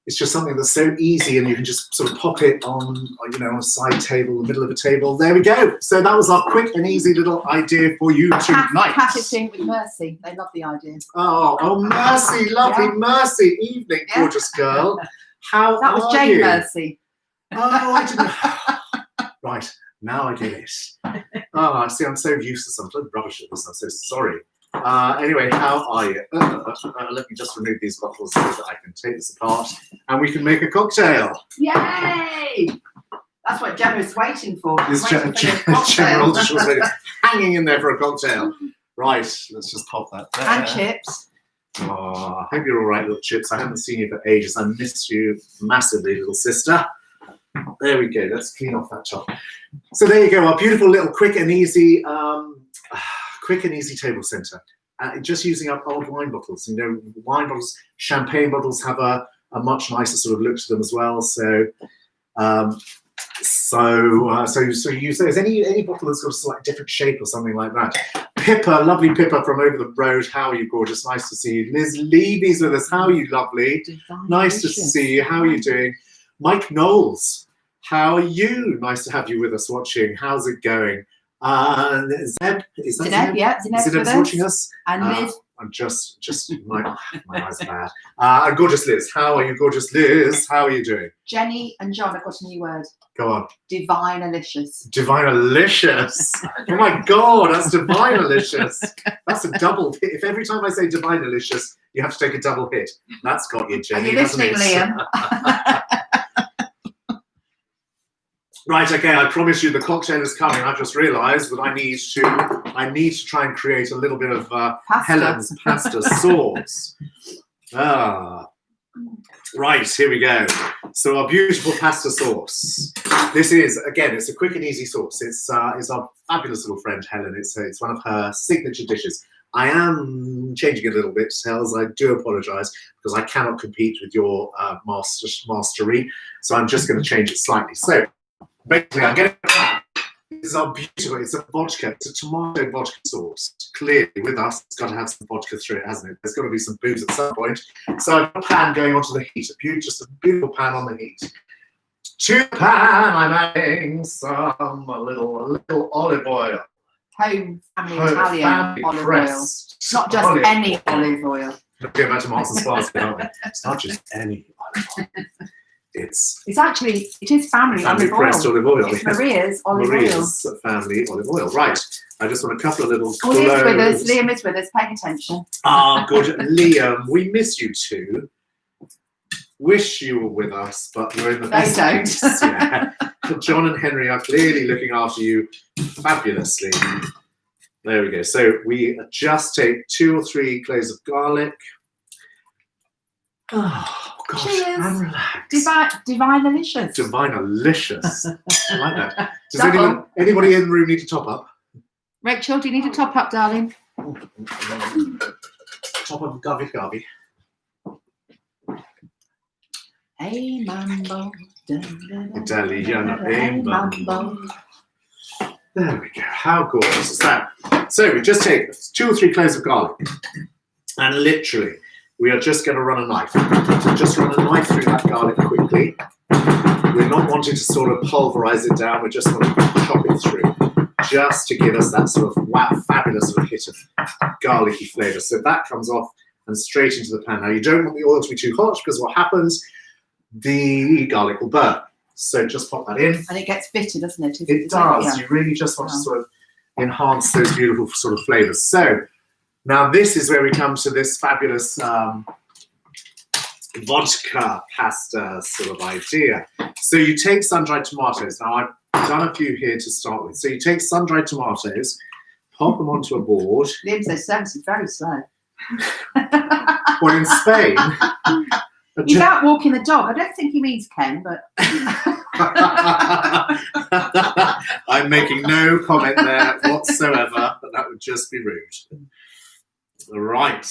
It's just something that's so easy, and you can just sort of pop it on a side table, the middle of a table. There we go. So that was our quick and easy little idea for you tonight. Cat is doing it with Mercy. They love the idea. Oh, Mercy, lovely Mercy. Evening, gorgeous girl. How That was are Jane you? Mercy. Oh, I didn't. Right, now I get it. Oh, see, I'm so used to some rubbish at this. I'm so sorry. Anyway, how are you? Let me just remove these bottles so that I can take this apart and we can make a cocktail. Yay! That's what Gemma's waiting for. This Waiting for the cocktail. General was hanging in there for a cocktail. Right, let's just pop that there. And chips. Oh, I hope you're all right, little chips. I haven't seen you for ages. I missed you massively, little sister. There we go. Let's clean off that top. So there you go. Our beautiful little quick and easy table centre. Just using up old wine bottles. You know, wine bottles, champagne bottles have a much nicer sort of look to them as well. So, so you say, is any bottle that's got a slightly different shape or something like that? Pippa, lovely Pippa from over the road. How are you, gorgeous? Nice to see you. Liz Levy's with us. How are you, lovely? Nice to see you. How are you doing? Mike Knowles, how are you? Nice to have you with us watching. How's it going? Zeb, is that Zeb? Yeah, Zeb's watching us. And Liz. I'm just my eyes are bad. And gorgeous Liz, how are you, gorgeous Liz? How are you doing? Jenny and John, I've got a new word. Go on. Divine-alicious. Divine-alicious. Oh my God, that's divine-alicious. That's a double hit. If every time I say divine-alicious, you have to take a double hit. That's got you, Jenny. Are you listening, Liam? Right, okay, I promise you the cocktail is coming. I've just realised that I need to try and create a little bit of Helen's pasta sauce. Right, here we go. So our beautiful pasta sauce. This is, again, it's a quick and easy sauce. It's our fabulous little friend Helen. It's one of her signature dishes. I am changing it a little bit, Hells. I do apologise because I cannot compete with your mastery. So I'm just going to change it slightly. So basically, I'm getting this is our beautiful. It's a vodka. It's a tomato vodka sauce. Clearly, with us, it's got to have some vodka through it, hasn't it? There's got to be some booze at some point. So I've got a pan going onto the heat. Just a beautiful pan on the heat. To the pan, I'm adding a little olive oil. Home family Italian olive oil. Not just any olive oil. Going back to Marks and Sparks, aren't we? It's not just any olive oil. It is family pressed olive oil. It's Maria's olive Maria's family olive oil. Right. I just want a couple of little Liam is with us. Paying attention. Ah, good. Liam, we miss you too. Wish you were with us, but you're in the best place. Yeah. John and Henry are clearly looking after you fabulously. There we go. So we just take 2 or 3 cloves of garlic. Oh gosh, cheers. And relax. Divine-alicious. Divine-alicious. I like that. Does anybody in the room need to top up? Rachel, do you need a top up, darling? Top up Garvey. Hey mambo. Italiano, hey mambo. There we go. How gorgeous is that? So we just take 2 or 3 cloves of garlic, and literally, we are just going to run a knife. Just run a knife through that garlic quickly. We're not wanting to sort of pulverize it down. We just want to chop it through, just to give us that sort of fabulous sort of hit of garlicky flavour. So that comes off and straight into the pan. Now you don't want the oil to be too hot because what happens? The garlic will burn. So just pop that in. And it gets bitter, doesn't it? It does. Yeah. You really just want to sort of enhance those beautiful sort of flavours. So now this is where we come to this fabulous vodka pasta sort of idea. So you take sun-dried tomatoes. Now I've done a few here to start with. So you take sun-dried tomatoes, pop them onto a board. Liam says service is very slow. Well, in Spain... He's out walking the dog. I don't think he means Ken, but... I'm making no comment there whatsoever, but that would just be rude. Right.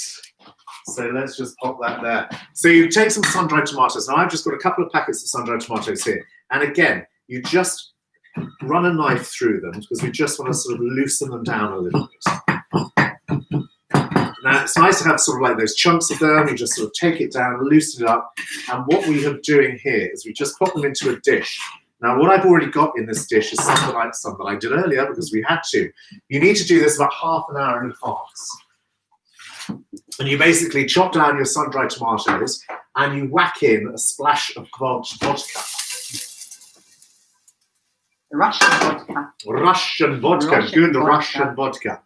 So let's just pop that there. So you take some sun-dried tomatoes. Now I've just got a couple of packets of sun-dried tomatoes here. And again, you just run a knife through them because we just want to sort of loosen them down a little bit. Now, it's nice to have sort of like those chunks of them. You just sort of take it down, loosen it up. And what we are doing here is we just pop them into a dish. Now, what I've already got in this dish is some that I did earlier because we had to. You need to do this about half an hour in advance. And you basically chop down your sun-dried tomatoes and you whack in a splash of vodka. Russian vodka. Russian Russian vodka.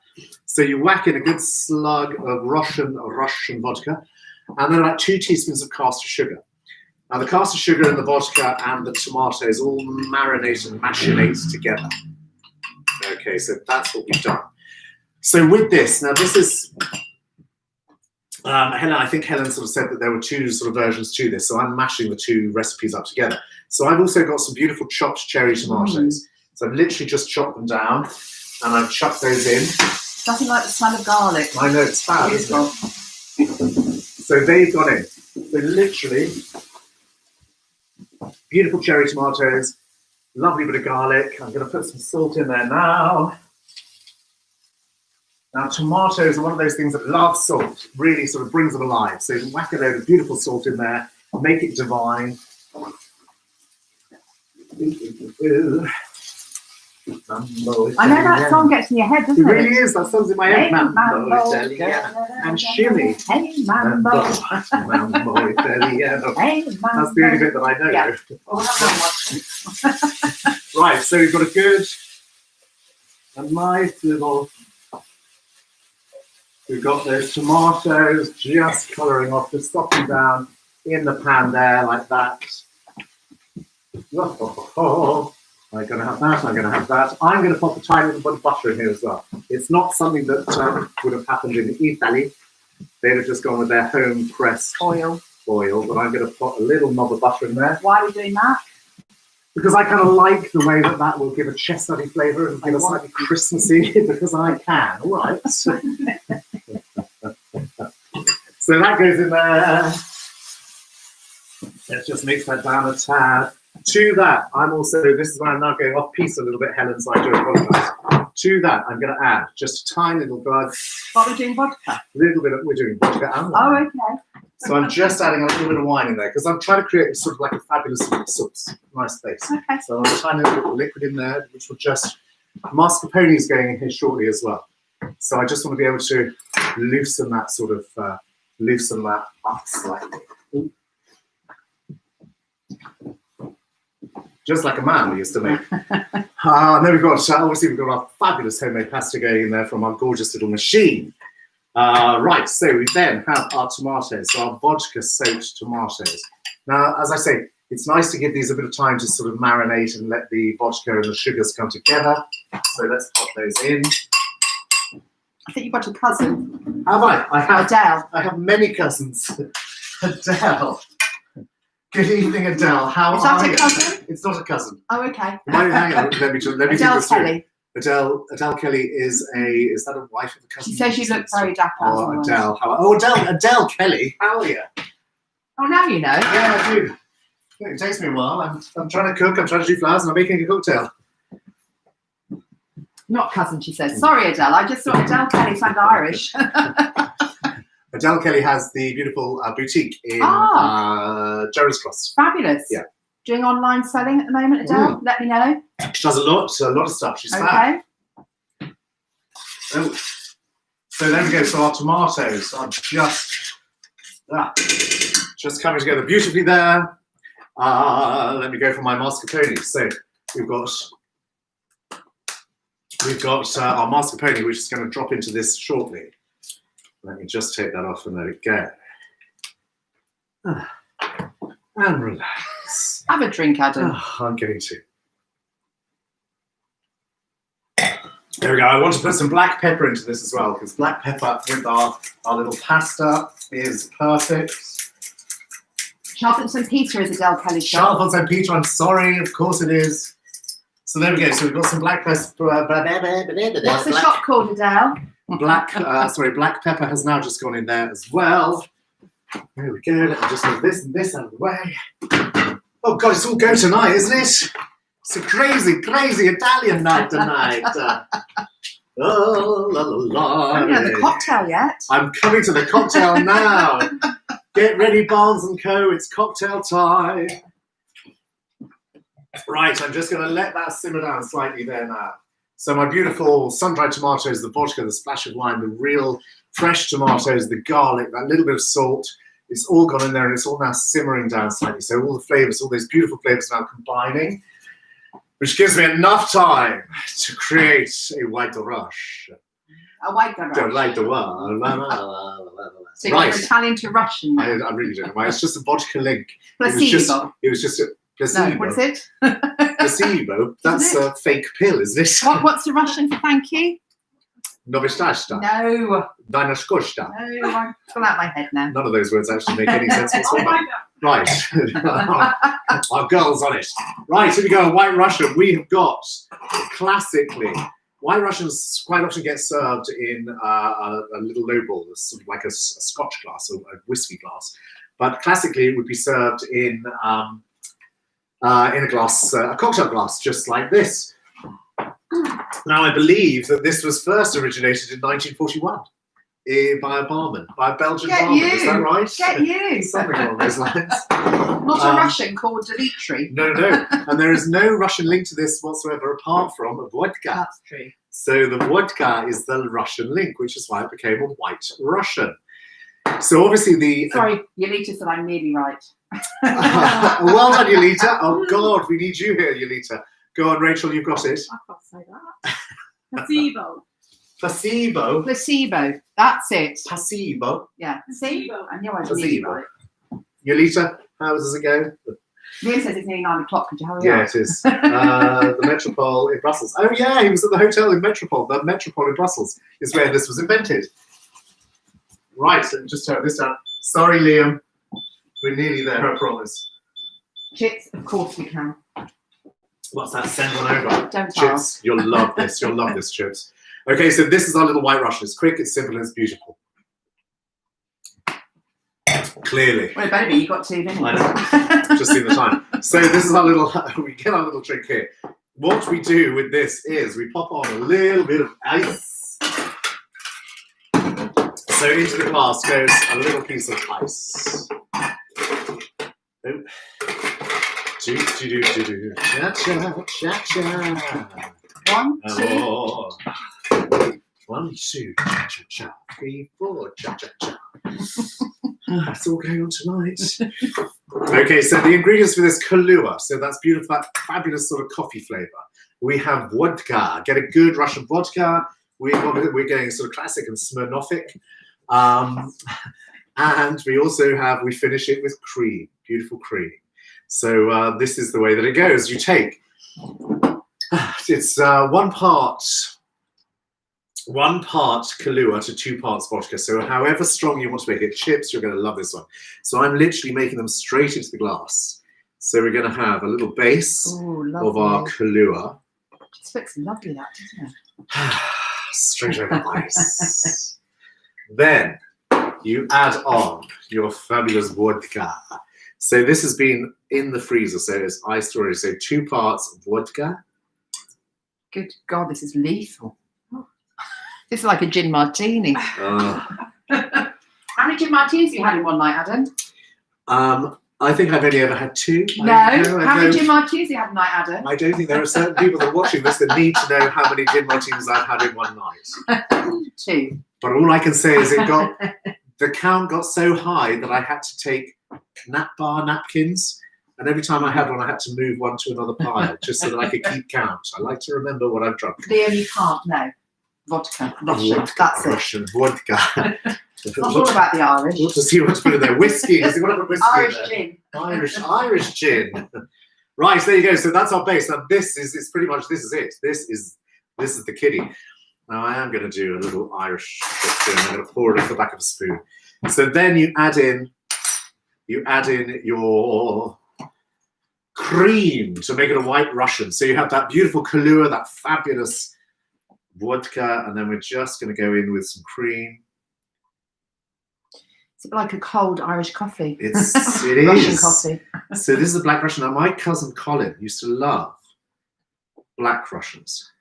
So you whack in a good slug of Russian vodka, and then about 2 teaspoons of caster sugar. Now the caster sugar and the vodka and the tomatoes all marinate and machinate together. Okay, so that's what we've done. So with this, now this is, Helen, I think Helen sort of said that there were two sort of versions to this, so I'm mashing the two recipes up together. So I've also got some beautiful chopped cherry tomatoes. So I've literally just chopped them down and I've chucked those in. Nothing like the smell of garlic. I know, it's fab, isn't it? So they've gone in. So literally, beautiful cherry tomatoes, lovely bit of garlic. I'm going to put some salt in there now. Now, tomatoes are one of those things that love salt, really sort of brings them alive. So whack a load of beautiful salt in there, make it divine. I know that song gets in your head, doesn't It it? really is. That song's in my head. Mambo Italiano and shimmy. Hey, Mambo. Mambo Italiano. Hey, That's Mambo. the only bit that I know. Yeah. Oh, that one. Right, so we've got a nice little. We've got those tomatoes just colouring off, just softening down in the pan there like that. Oh, I'm going to have that, I'm going to have that. I'm going to pop a tiny little bit of butter in here as well. It's not something that would have happened in Italy. They'd have just gone with their home pressed Oil. but I'm going to put a little knob of butter in there. Why are we doing that? Because I kind of like the way that that will give a chestnutty flavour and give a slightly Christmassy, because I can, all right. So that goes in there. Let's just mix that down a tad. To that, I'm also, this is where I'm now going off piece a little bit, Helen, so I do apologise. To that, I'm going to add just a tiny little glug. What are we doing vodka? A little bit of, we're doing vodka and wine. Oh, okay. So I'm just adding a little bit of wine in there because I'm trying to create sort of like a fabulous sauce, nice base. Okay. So I'm a tiny little liquid in there, which will just, mascarpone is going in here shortly as well. So I just want to be able to loosen that sort of, loosen that up slightly. Ooh. Just like a man we used to make. Then we've got, obviously we've got our fabulous homemade pasta going in there from our gorgeous little machine. Right, so we then have our tomatoes, so our vodka-soaked tomatoes. Now, as I say, it's nice to give these a bit of time to sort of marinate and let the vodka and the sugars come together. So let's pop those in. I think you've got a cousin. Have I? I have. Adele. I have many cousins. Adele. Good evening, Adele. How Is that are a you? cousin? It's not a cousin. Oh, okay. Hang on, let me think Adele this through. Kelly. Adele Kelly is that a wife of a cousin? She says you look very dapper. Oh, otherwise. Adele. Adele Kelly. How are you? Oh, now you know. Yeah, I do. Yeah, it takes me a while. I'm trying to cook. I'm trying to do flowers, and I'm making a cocktail. Not cousin, she says. Sorry, Adele. I just thought Adele Kelly sounded Irish. Adele Kelly has the beautiful boutique in Jerry's Cross. Fabulous. Yeah. Doing online selling at the moment, Adele? Let me know. She does a lot of stuff. She's fab. Okay. Oh. So there we go. So our tomatoes are just coming together beautifully there. Let me go for my mascarpone. So we've got our mascarpone, which is going to drop into this shortly. Let me just take that off and let it go. And relax. Have a drink, Adam. I'm going to. There we go. I want to put some black pepper into this as well, because black pepper with our little pasta is perfect. Charlotte St. Peter is Adele Kelly's shop. Charlotte St. Peter, I'm sorry, of course it is. So there we go. So we've got some black pepper. What's the shop called, Adele? Black pepper has now just gone in there as well. There we go. Let me just move this and this out of the way. Oh God, it's all go tonight, isn't it? It's a crazy, crazy Italian night tonight. Oh, la la la. I haven't had the cocktail yet. I'm coming to the cocktail now. Get ready, Barnes and Co. It's cocktail time. Right, I'm just going to let that simmer down slightly there now. So my beautiful sun-dried tomatoes, the vodka, the splash of wine, the real fresh tomatoes, the garlic, that little bit of salt, it's all gone in there and it's all now simmering down slightly. So all the flavours, all those beautiful flavours now combining, which gives me enough time to create a white rush. A white garage. Don't like the one. La, la, la, la, la, la. So you're from Italian to Russian now. I really don't know why. It's just a vodka link. Placebo. It was just a placebo. No, what is it? Placebo. That's a fake pill, isn't it? What's the Russian for thank you? Novistashta. No. Dinoskoshta. No, I'm full out my head now. None of those words actually make any sense Oh whatsoever. my God. Right. Our girl's on it. Right, here we go. White Russian. We have got, classically, White Russians quite often get served in a little lowball, sort of like a scotch glass or a whiskey glass. But classically, it would be served in a glass, a cocktail glass, just like this. Now, I believe that this was first originated in 1941 by a barman, by a Belgian barman. Is that right? Get you. Something along those lines. Not a Russian called Dimitri. No. And there is no Russian link to this whatsoever apart from vodka. That's true. So the vodka is the Russian link, which is why it became a White Russian. So obviously the... Sorry, Yelita said I'm nearly right. Well done, Yelita. Oh, God, we need you here, Yelita. Go on, Rachel, you've got it. I can't say that. Placebo. Placebo. Placebo. That's it. Placebo. Yeah. See? Placebo. I knew I was nearly Placebo. right. Yelita, how does it go? Liam says it's nearly 9 o'clock. Could you hurry Yeah, up? it is. The Metropole in Brussels. Oh, yeah, he was at the hotel in Metropole. The Metropole in Brussels is where this was invented. Right, let me just turn this down. Sorry, Liam. We're nearly there, I promise. Chips, of course we can. What's that? Send one over. Don't Chips, ask. you'll love this. You'll love this, Chips. Okay, so this is our little White Russian. It's quick, it's simple, and it's beautiful. Clearly. Well, it better be. You've got 2 minutes. I know. Just seen the time. So this is our little, we get our little drink here. What we do with this is we pop on a little bit of ice. So into the glass goes a little piece of ice. Oh. Cha-cha, cha-cha. 1, 2. Oh. 1, 2, cha-cha-cha. 3, 4, cha-cha-cha. It's all going on tonight. Okay, so the ingredients for this Kahlua. So that's beautiful, that fabulous sort of coffee flavor. We have vodka. Get a good Russian vodka. We're going sort of classic and Smirnovic. And we also we finish it with cream, beautiful cream. So this is the way that it goes. You take, it's 1 part Kahlua to 2 parts vodka. So however strong you want to make it, Chips, you're going to love this one. So I'm literally making them straight into the glass. So we're going to have a little base of our Kahlua. It just looks lovely, that, doesn't it? Straight over ice. Then you add on your fabulous vodka. So this has been in the freezer, so it's iced already. So 2 parts vodka. Good God, this is lethal. This is like a gin martini. How many gin martinis have you had in one night, Adam? I think I've only ever had 2. No. How many gin martinis have you had in one night, Adam? I don't think there are certain people that are watching this that need to know how many gin martinis I've had in one night. 2. But all I can say is the count got so high that I had to take napkins, and every time I had one, I had to move one to another pile just so that I could keep count. I like to remember what I've drunk. Liam, you can't, no. Vodka, Russian, that's it. Russian vodka. It's not all about the Irish. What does he want to put in there? Whiskey. Does he want to put whiskey Irish in there? gin. Irish gin. Right, there you go. So that's our base. Now this is pretty much, this is it. This is the kiddie. Now I am going to do a little Irish gin. I'm going to pour it off the back of a spoon. So then you add in your cream to make it a White Russian. So you have that beautiful Kahlua, that fabulous vodka, and then we're just going to go in with some cream. It's a bit like a cold Irish coffee. It Russian is. coffee. So this is a Black Russian. Now my cousin Colin used to love Black Russians.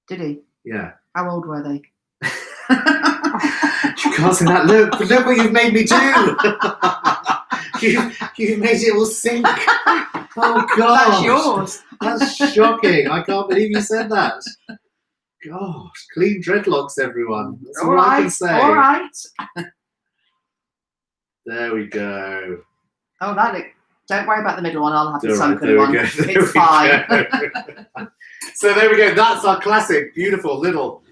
Did he? Yeah. How old were they? You can't say that. Look what you've made me do. You've made it all sink. Oh God. That's yours. That's shocking. I can't believe you said that. God, clean dreadlocks, everyone. That's all I can say. All right. There we go. Oh, don't worry about the middle one. I'll have the All right, sunken there one. we go. There It's we fine. go. So there we go. That's our classic, beautiful little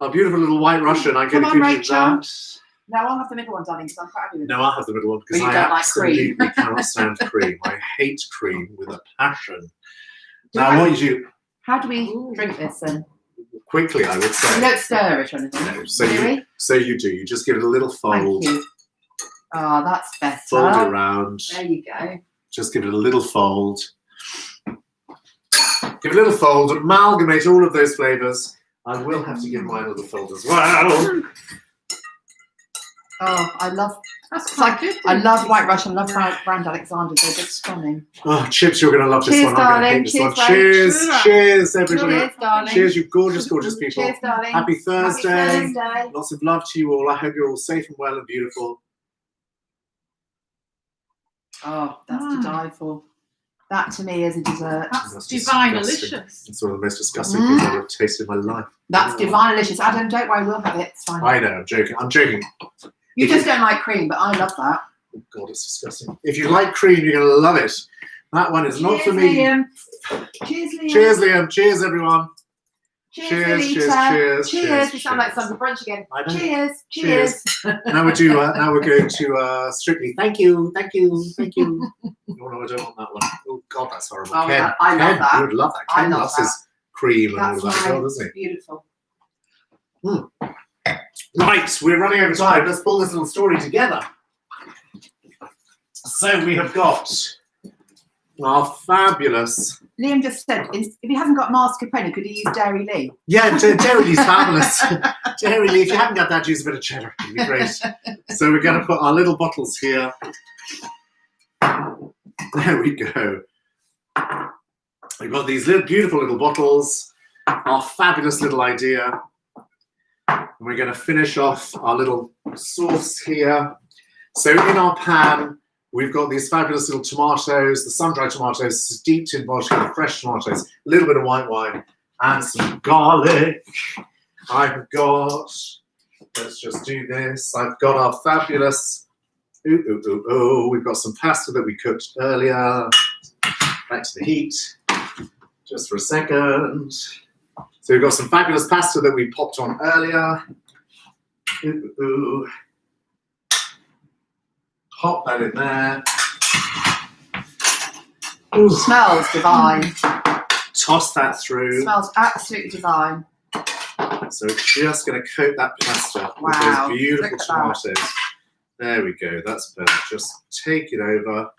Our beautiful little White Russian. I'm going to Come give on, you Rachel. that. No, I'll have the middle one, darling, because I'm quite happy with it. No, I'll have the middle one because But you I don't like absolutely cream. cannot stand cream. I hate cream with a passion. Do Now, I- what you do How do we drink this then? quickly, I would We say. don't stir it or anything. No, so do you, we? so you do. You just give it a little fold. Thank you. Oh, that's better. Fold it around. There you go. Just give it a little fold. Give it a little fold. Amalgamate all of those flavours. I will have to give mine a little fold as well. Oh, I love. That's quite good. I love White Russian. I love Brand Alexander. They're just stunning. Oh, Chips, you're going to love this Cheers, one. I'm going to hate darling. this one. Cheers, Cheers, Rach. cheers, everybody. Cheers, darling. Cheers, you gorgeous, gorgeous people. Cheers, darling. Happy Thursday. Happy Thursday. Lots of love to you all. I hope you're all safe and well and beautiful. Oh, that's to die for. That to me is a dessert. That's That's divine disgusting. delicious. It's one of the most disgusting things I've ever tasted in my life. That's divine delicious. Adam, don't worry, we'll have it. It's fine. I know, I'm joking. I'm joking. You just don't like cream, but I love that. Oh, God, it's disgusting. If you like cream, you're going to love it. That one is not for me. Liam. Cheers, Liam. Cheers, Liam. Cheers, everyone. Cheers, Cheers, Lolita. cheers, cheers, cheers, We sound like cheers. some brunch again. I know. Cheers. Cheers. Cheers. Now we're going to Strictly. Thank you, thank you, thank you. No, I don't want that one. Oh God, that's horrible. Oh, Ken, I love Ken, that. you would love that. I Ken love loves that. his cream and That's all of that as well, right. doesn't Beautiful. he? Right, we're running over time. Let's pull this little story together. So we have got our fabulous. Liam just said, if he hasn't got mascarpone, could he use Dairy Lee? Yeah, Dairy Lee's fabulous. Dairy Lee, if you haven't got that, use a bit of cheddar. It'd be great. So we're going to put our little bottles here. There we go. We've got these little beautiful little bottles. Our fabulous little idea. And we're going to finish off our little sauce here. So in our pan, we've got these fabulous little tomatoes, the sun-dried tomatoes, steeped in vodka, the fresh tomatoes, a little bit of white wine, and some garlic. I've got, let's just do this. I've got our fabulous, we've got some pasta that we cooked earlier. Back to the heat, just for a second. So we've got some fabulous pasta that we popped on earlier. Pop that in there. Ooh. Smells divine. Toss that through. Smells absolutely divine. So we're just going to coat that pasta Wow. with those beautiful Look at that. tomatoes. There we go. That's better. Just take it over.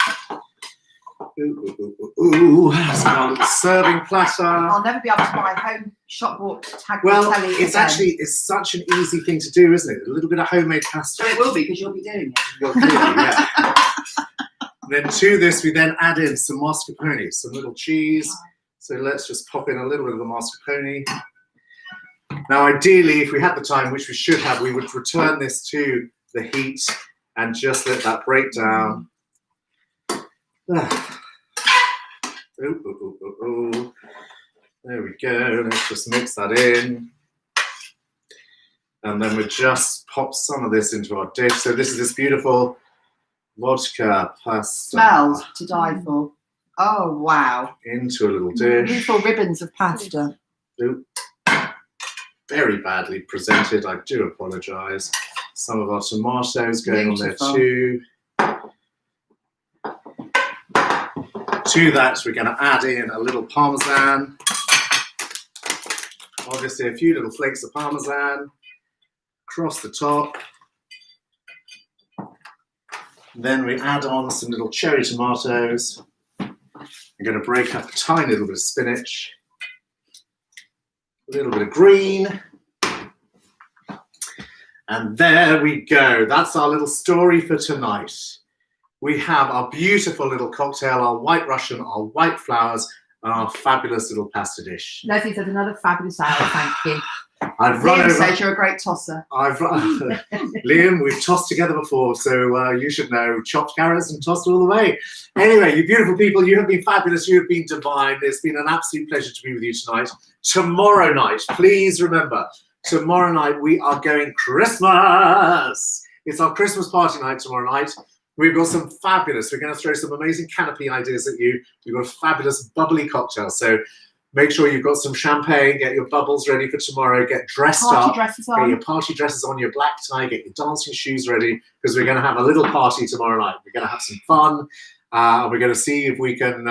Ooh. So our little serving platter. I'll never be able to buy home shop bought tag Well, telly it's again. actually such an easy thing to do, isn't it? A little bit of homemade pasta. So it will be because you'll be doing it. Well, clearly, yeah. Then to this, we then add in some mascarpone, some little cheese. So let's just pop in a little bit of the mascarpone. Now, ideally, if we had the time, which we should have, we would return this to the heat and just let that break down. There we go. Let's just mix that in. And then we just pop some of this into our dish. So this is this beautiful vodka pasta. Smells to die for. Oh, wow. Into a little dish. Beautiful ribbons of pasta. Oop. Very badly presented. I do apologise. Some of our tomatoes going Beautiful. on there too. To that, we're going to add in a little parmesan. Obviously, a few little flakes of parmesan. Across the top. Then we add on some little cherry tomatoes. I'm going to break up a tiny little bit of spinach. A little bit of green. And there we go. That's our little story for tonight. We have our beautiful little cocktail, our White Russian, our white flowers, and our fabulous little pasta dish. Leslie said another fabulous hour, thank you. I've run Liam over. says you're a great tosser. Liam, we've tossed together before, so you should know. Chopped carrots and tossed all the way. Anyway, you beautiful people, you have been fabulous. You have been divine. It's been an absolute pleasure to be with you tonight. Tomorrow night, please remember, tomorrow night we are going Christmas. It's our Christmas party night tomorrow night. We've got some fabulous, we're going to throw some amazing canopy ideas at you. We've got a fabulous bubbly cocktail. So Make sure you've got some champagne, get your bubbles ready for tomorrow, get dressed Party up, dresses get on. your party dresses on, your black tie, get your dancing shoes ready, because we're going to have a little party tomorrow night. We're going to have some fun. We're going to see if we can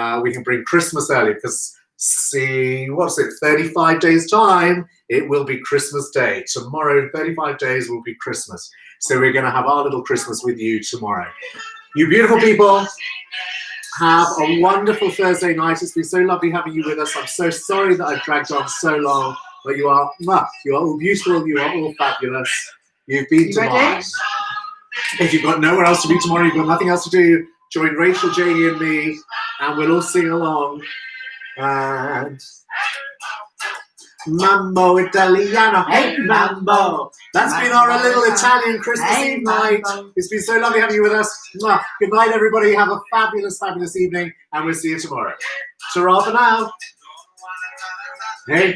bring Christmas early, because see, what's it, 35 days time, it will be Christmas Day. Tomorrow, 35 days will be Christmas. So we're going to have our little Christmas with you tomorrow. You beautiful people, have a wonderful Thursday night. It's been so lovely having you with us. I'm so sorry that I've dragged on so long, but you are all beautiful, you are all fabulous. You've been to mine. If you've got nowhere else to be tomorrow, you've got nothing else to do, join Rachel, Janie and me, and we'll all sing along. And Mambo Italiano, hey Mambo. That's been our little Italian Christmas Eve night. It's been so lovely having you with us. Good night, everybody. Have a fabulous, fabulous evening, and we'll see you tomorrow. Ta-ra for now. Hey.